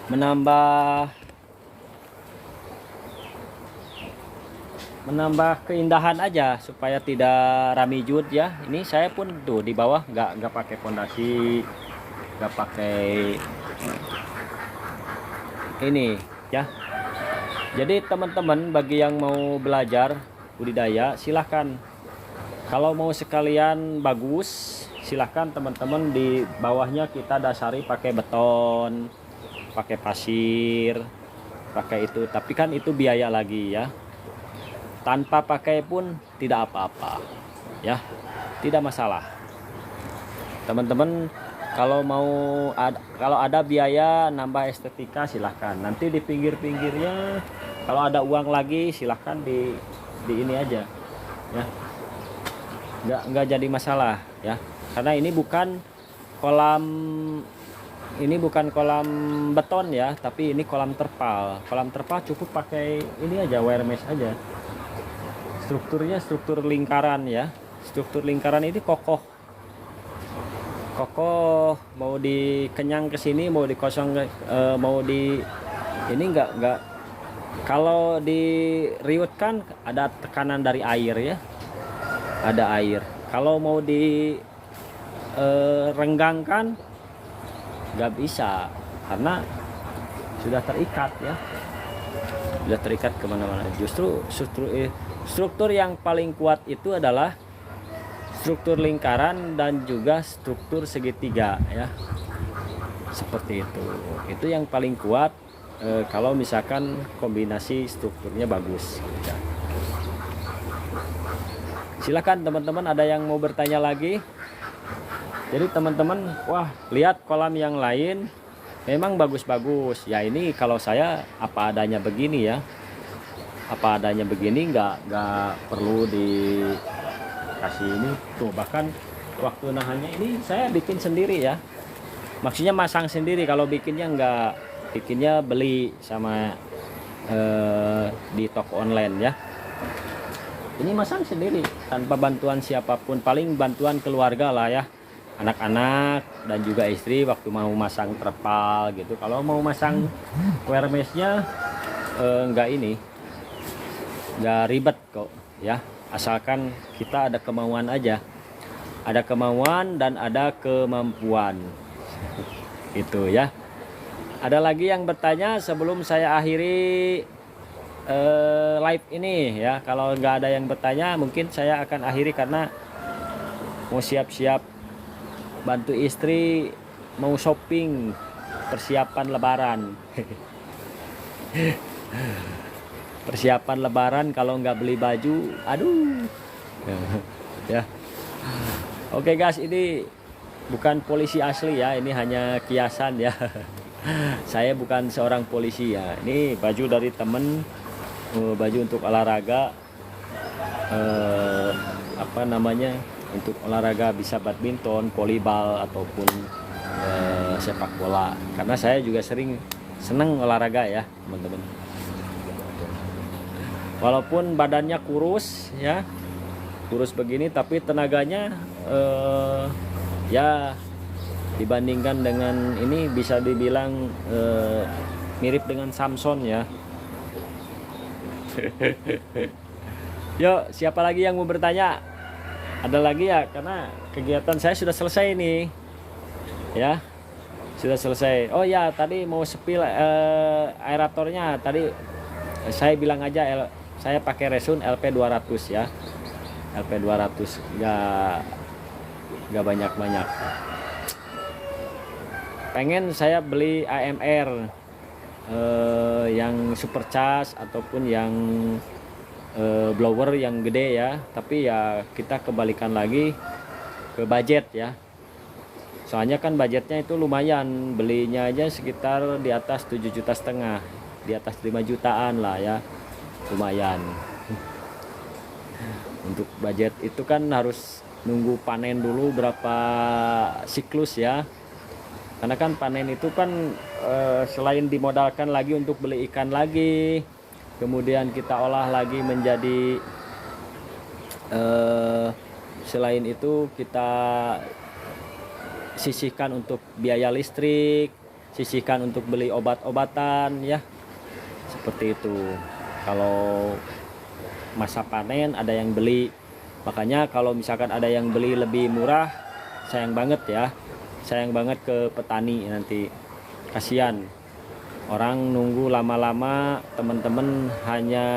Speaker 4: menambah keindahan aja supaya tidak ramijut ya. Ini saya pun tuh di bawah nggak pakai pondasi, nggak pakai ini ya. Jadi teman-teman bagi yang mau belajar budidaya silahkan, kalau mau sekalian bagus silahkan teman-teman, di bawahnya kita dasari pakai beton, pakai pasir, pakai itu, tapi kan itu biaya lagi ya. Tanpa pakai pun tidak apa-apa ya, tidak masalah teman-teman. Kalau kalau ada biaya nambah estetika silahkan, nanti di pinggir-pinggirnya kalau ada uang lagi silahkan di ini aja ya, nggak jadi masalah ya, karena ini bukan kolam beton ya, tapi ini kolam terpal. Kolam terpal cukup pakai ini aja, wire mesh aja. Strukturnya struktur lingkaran ya, struktur lingkaran ini kokoh, mau dikenyang ke sini, mau dikosong mau di ini enggak. Kalau diriutkan ada tekanan dari air ya, ada air. Kalau mau di renggangkan nggak bisa, karena sudah terikat ya, sudah terikat kemana-mana. Justru struktur yang paling kuat itu adalah struktur lingkaran dan juga struktur segitiga ya, seperti itu yang paling kuat. Kalau misalkan kombinasi strukturnya bagus ya. Silakan teman-teman, ada yang mau bertanya lagi. Jadi teman-teman, wah lihat kolam yang lain memang bagus-bagus ya. Ini kalau saya apa adanya begini ya, apa adanya begini, nggak perlu dikasih ini tuh. Bahkan waktu nahannya ini saya bikin sendiri ya, maksudnya masang sendiri. Kalau bikinnya bikinnya beli sama di toko online ya. Ini masang sendiri tanpa bantuan siapapun, paling bantuan keluarga lah ya, anak-anak dan juga istri waktu mau masang terpal gitu. Kalau mau masang wire mesh-nya nggak ribet kok ya, asalkan kita ada kemauan aja, ada kemauan dan ada kemampuan itu ya. Ada lagi yang bertanya sebelum saya akhiri live ini ya? Kalau nggak ada yang bertanya, mungkin saya akan akhiri karena mau siap-siap bantu istri, mau shopping, persiapan lebaran. Persiapan lebaran, kalau nggak beli baju, aduh ya. Oke guys, ini bukan polisi asli ya, ini hanya kiasan ya. Saya bukan seorang polisi ya. Ini baju dari temen, baju untuk olahraga, apa namanya, untuk olahraga, bisa badminton, volleyball ataupun sepak bola. Karena saya juga seneng olahraga ya teman-teman. Walaupun badannya kurus ya, kurus begini, tapi tenaganya ya dibandingkan dengan ini bisa dibilang mirip dengan Samson ya. Yuk, siapa lagi yang mau bertanya? Ada lagi ya? Karena kegiatan saya sudah selesai nih ya, sudah selesai. Oh ya, tadi mau spill aeratornya tadi saya bilang aja, saya pakai Resun LP 200 ya. LP 200 nggak banyak. Pengen saya beli AMR yang supercharge ataupun yang blower yang gede ya, tapi ya kita kebalikan lagi ke budget ya. Soalnya kan budgetnya itu lumayan, belinya aja sekitar di atas 7,5 juta, di atas 5 jutaan lah ya, lumayan. Untuk budget itu kan harus nunggu panen dulu berapa siklus ya, karena kan panen itu kan selain dimodalkan lagi untuk beli ikan lagi, kemudian kita olah lagi menjadi selain itu kita sisihkan untuk biaya listrik, sisihkan untuk beli obat-obatan ya, seperti itu. Kalau masa panen ada yang beli, makanya kalau misalkan ada yang beli lebih murah, sayang banget ya, sayang banget ke petani nanti, kasihan orang nunggu lama-lama, teman-teman hanya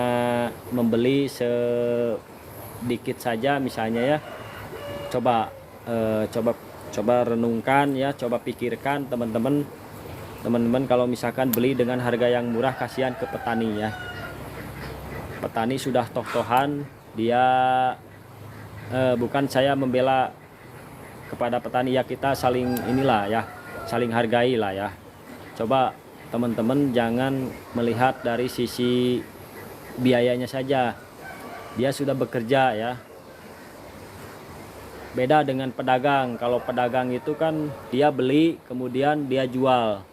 Speaker 4: membeli sedikit saja misalnya ya. Coba renungkan ya, coba pikirkan teman-teman kalau misalkan beli dengan harga yang murah, kasihan ke petani ya. Petani sudah toh-tohan dia, bukan saya membela kepada petani ya, kita saling inilah ya, saling hargai lah ya. Coba teman-teman jangan melihat dari sisi biayanya saja, dia sudah bekerja ya. Beda dengan pedagang. Kalau pedagang itu kan dia beli kemudian dia jual,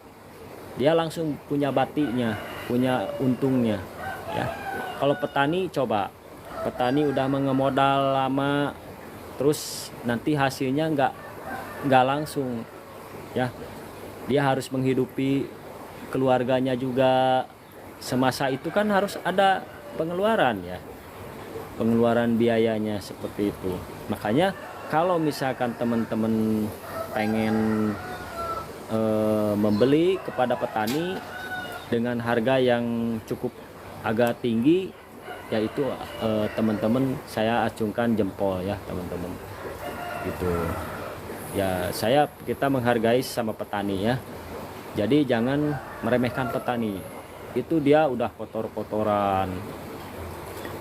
Speaker 4: dia langsung punya batiknya, punya untungnya ya. Kalau petani, coba petani udah mengemodal lama, terus nanti hasilnya nggak langsung ya, dia harus menghidupi keluarganya juga. Semasa itu kan harus ada pengeluaran ya, pengeluaran biayanya seperti itu. Makanya kalau misalkan teman-teman pengen membeli kepada petani dengan harga yang cukup agak tinggi, yaitu teman-teman saya acungkan jempol ya teman-teman, gitu ya. Kita menghargai sama petani ya, jadi jangan meremehkan petani, itu dia udah kotor-kotoran.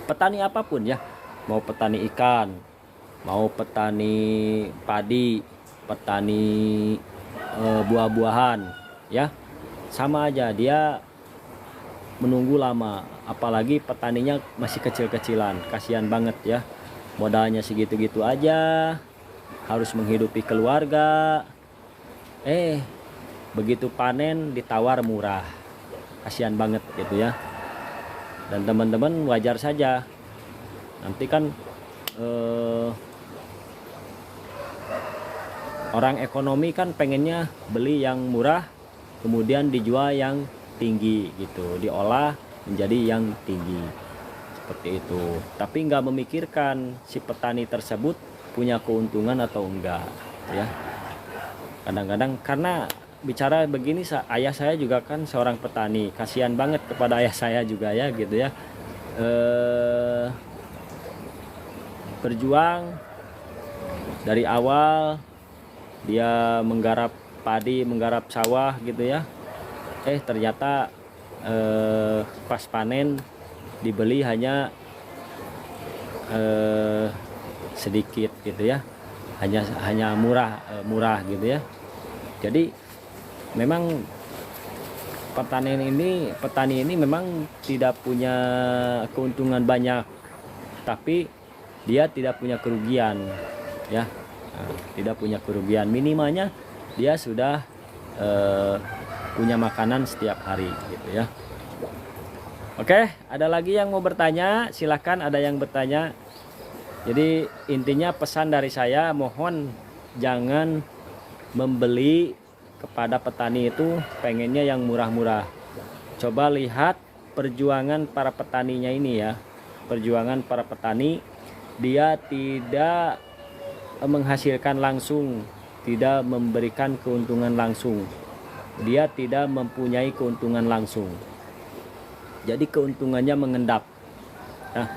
Speaker 4: Petani apapun ya, mau petani ikan, mau petani padi, petani buah-buahan ya, sama aja, dia menunggu lama. Apalagi petaninya masih kecil-kecilan, kasihan banget ya, modalnya segitu-gitu aja, harus menghidupi keluarga, begitu panen ditawar murah, kasihan banget gitu ya. Dan teman-teman wajar saja, nanti kan orang ekonomi kan pengennya beli yang murah kemudian dijual yang tinggi gitu, diolah menjadi yang tinggi seperti itu, tapi nggak memikirkan si petani tersebut punya keuntungan atau enggak ya. Kadang-kadang karena bicara begini, ayah saya juga kan seorang petani, kasihan banget kepada ayah saya juga ya gitu ya, berjuang dari awal, dia menggarap padi, menggarap sawah gitu ya, ternyata pas panen dibeli hanya sedikit gitu ya, hanya murah gitu ya. Jadi memang petani ini memang tidak punya keuntungan banyak, tapi dia tidak punya kerugian ya. Tidak punya kerugian, minimalnya dia sudah punya makanan setiap hari gitu ya. Oke, ada lagi yang mau bertanya? Silahkan, ada yang bertanya. Jadi intinya pesan dari saya, mohon jangan membeli kepada petani itu pengennya yang murah-murah. Coba lihat perjuangan para petaninya ini ya, perjuangan para petani, dia tidak menghasilkan langsung, tidak memberikan keuntungan langsung, dia tidak mempunyai keuntungan langsung, jadi keuntungannya mengendap. Nah,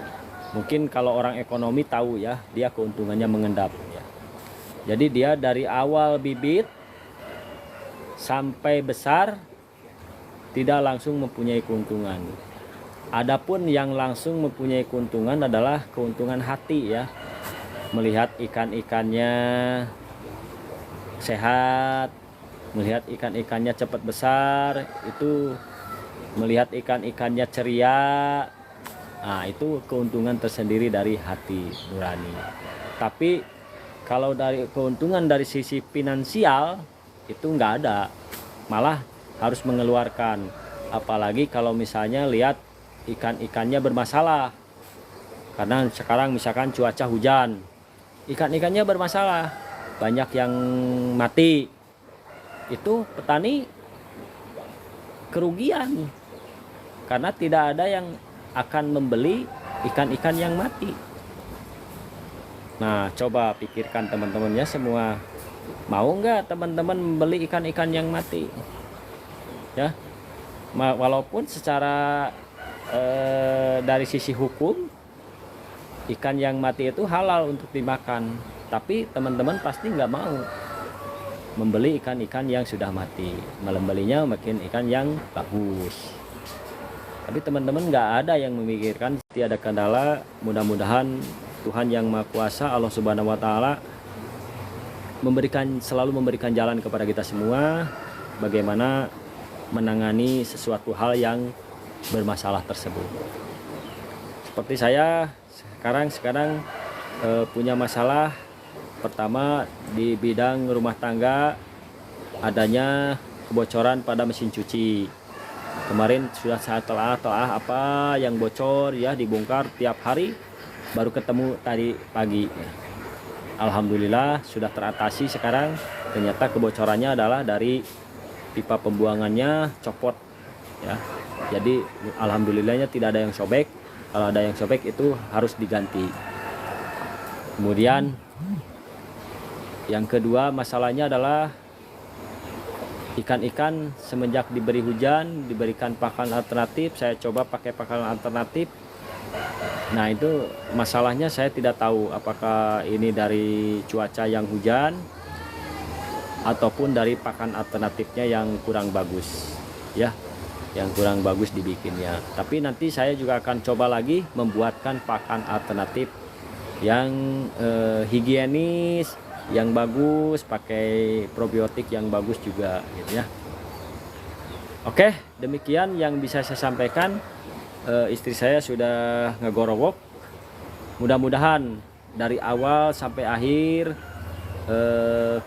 Speaker 4: Mungkin kalau orang ekonomi tahu ya, dia keuntungannya mengendap ya. Jadi dia dari awal bibit sampai besar tidak langsung mempunyai keuntungan. Adapun yang langsung mempunyai keuntungan adalah keuntungan hati ya. Melihat ikan-ikannya sehat, melihat ikan-ikannya cepat besar, itu melihat ikan-ikannya ceria. Nah, itu keuntungan tersendiri dari hati nurani. Tapi kalau dari keuntungan dari sisi finansial itu nggak ada, malah harus mengeluarkan. Apalagi kalau misalnya lihat ikan-ikannya bermasalah, karena sekarang misalkan cuaca hujan, ikan-ikannya bermasalah, banyak yang mati, itu petani kerugian karena tidak ada yang akan membeli ikan-ikan yang mati. Nah, coba pikirkan teman-temannya semua, mau nggak teman-teman membeli ikan-ikan yang mati ya? Walaupun secara dari sisi hukum ikan yang mati itu halal untuk dimakan, tapi teman-teman pasti nggak mau membeli ikan-ikan yang sudah mati, membelinya makin ikan yang bagus. Tapi teman-teman nggak ada yang memikirkan tiada kendala. Mudah-mudahan Tuhan yang Maha Kuasa, Allah Subhanahu Wa Taala, selalu memberikan jalan kepada kita semua bagaimana menangani sesuatu hal yang bermasalah tersebut. Seperti saya sekarang punya masalah. Pertama, di bidang rumah tangga adanya kebocoran pada mesin cuci. Kemarin sudah saya telah apa yang bocor ya, dibongkar tiap hari, baru ketemu tadi pagi. Alhamdulillah sudah teratasi sekarang. Ternyata kebocorannya adalah dari pipa pembuangannya copot ya. Jadi alhamdulillahnya tidak ada yang sobek. Kalau ada yang sobek itu harus diganti. Kemudian yang kedua masalahnya adalah ikan-ikan semenjak diberi hujan, diberikan pakan alternatif, saya coba pakai pakan alternatif. Nah, itu masalahnya saya tidak tahu apakah ini dari cuaca yang hujan ataupun dari pakan alternatifnya yang kurang bagus ya, yang kurang bagus dibikinnya. Tapi nanti saya juga akan coba lagi membuatkan pakan alternatif yang higienis, yang bagus, pakai probiotik yang bagus juga gitu ya. Oke, demikian yang bisa saya sampaikan. Istri saya sudah ngegorowok. Mudah-mudahan dari awal sampai akhir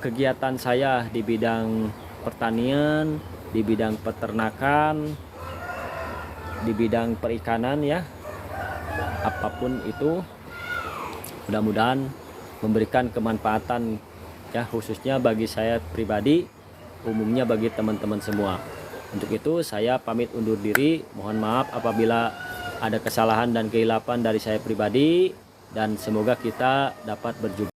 Speaker 4: kegiatan saya di bidang pertanian, di bidang peternakan, di bidang perikanan ya, apapun itu, mudah-mudahan memberikan kemanfaatan ya, khususnya bagi saya pribadi, umumnya bagi teman-teman semua. Untuk itu saya pamit undur diri. Mohon maaf apabila ada kesalahan dan kehilapan dari saya pribadi, dan semoga kita dapat berjumpa